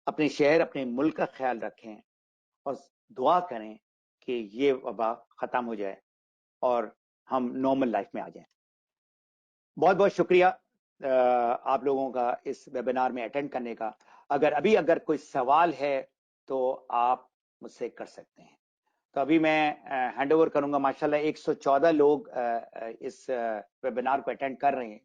अपने शहर अपने मुल्क का ख्याल रखें, और दुआ करें कि ये वबा खत्म हो जाए और हम नॉर्मल लाइफ में आ जाएं। बहुत बहुत शुक्रिया आप लोगों का इस वेबिनार में अटेंड करने का। अगर कोई सवाल है तो आप मुझसे कर सकते हैं। तो अभी मैं हैंड ओवर करूंगा। माशाल्लाह 114 लोग इस वेबिनार को अटेंड कर रहे हैं।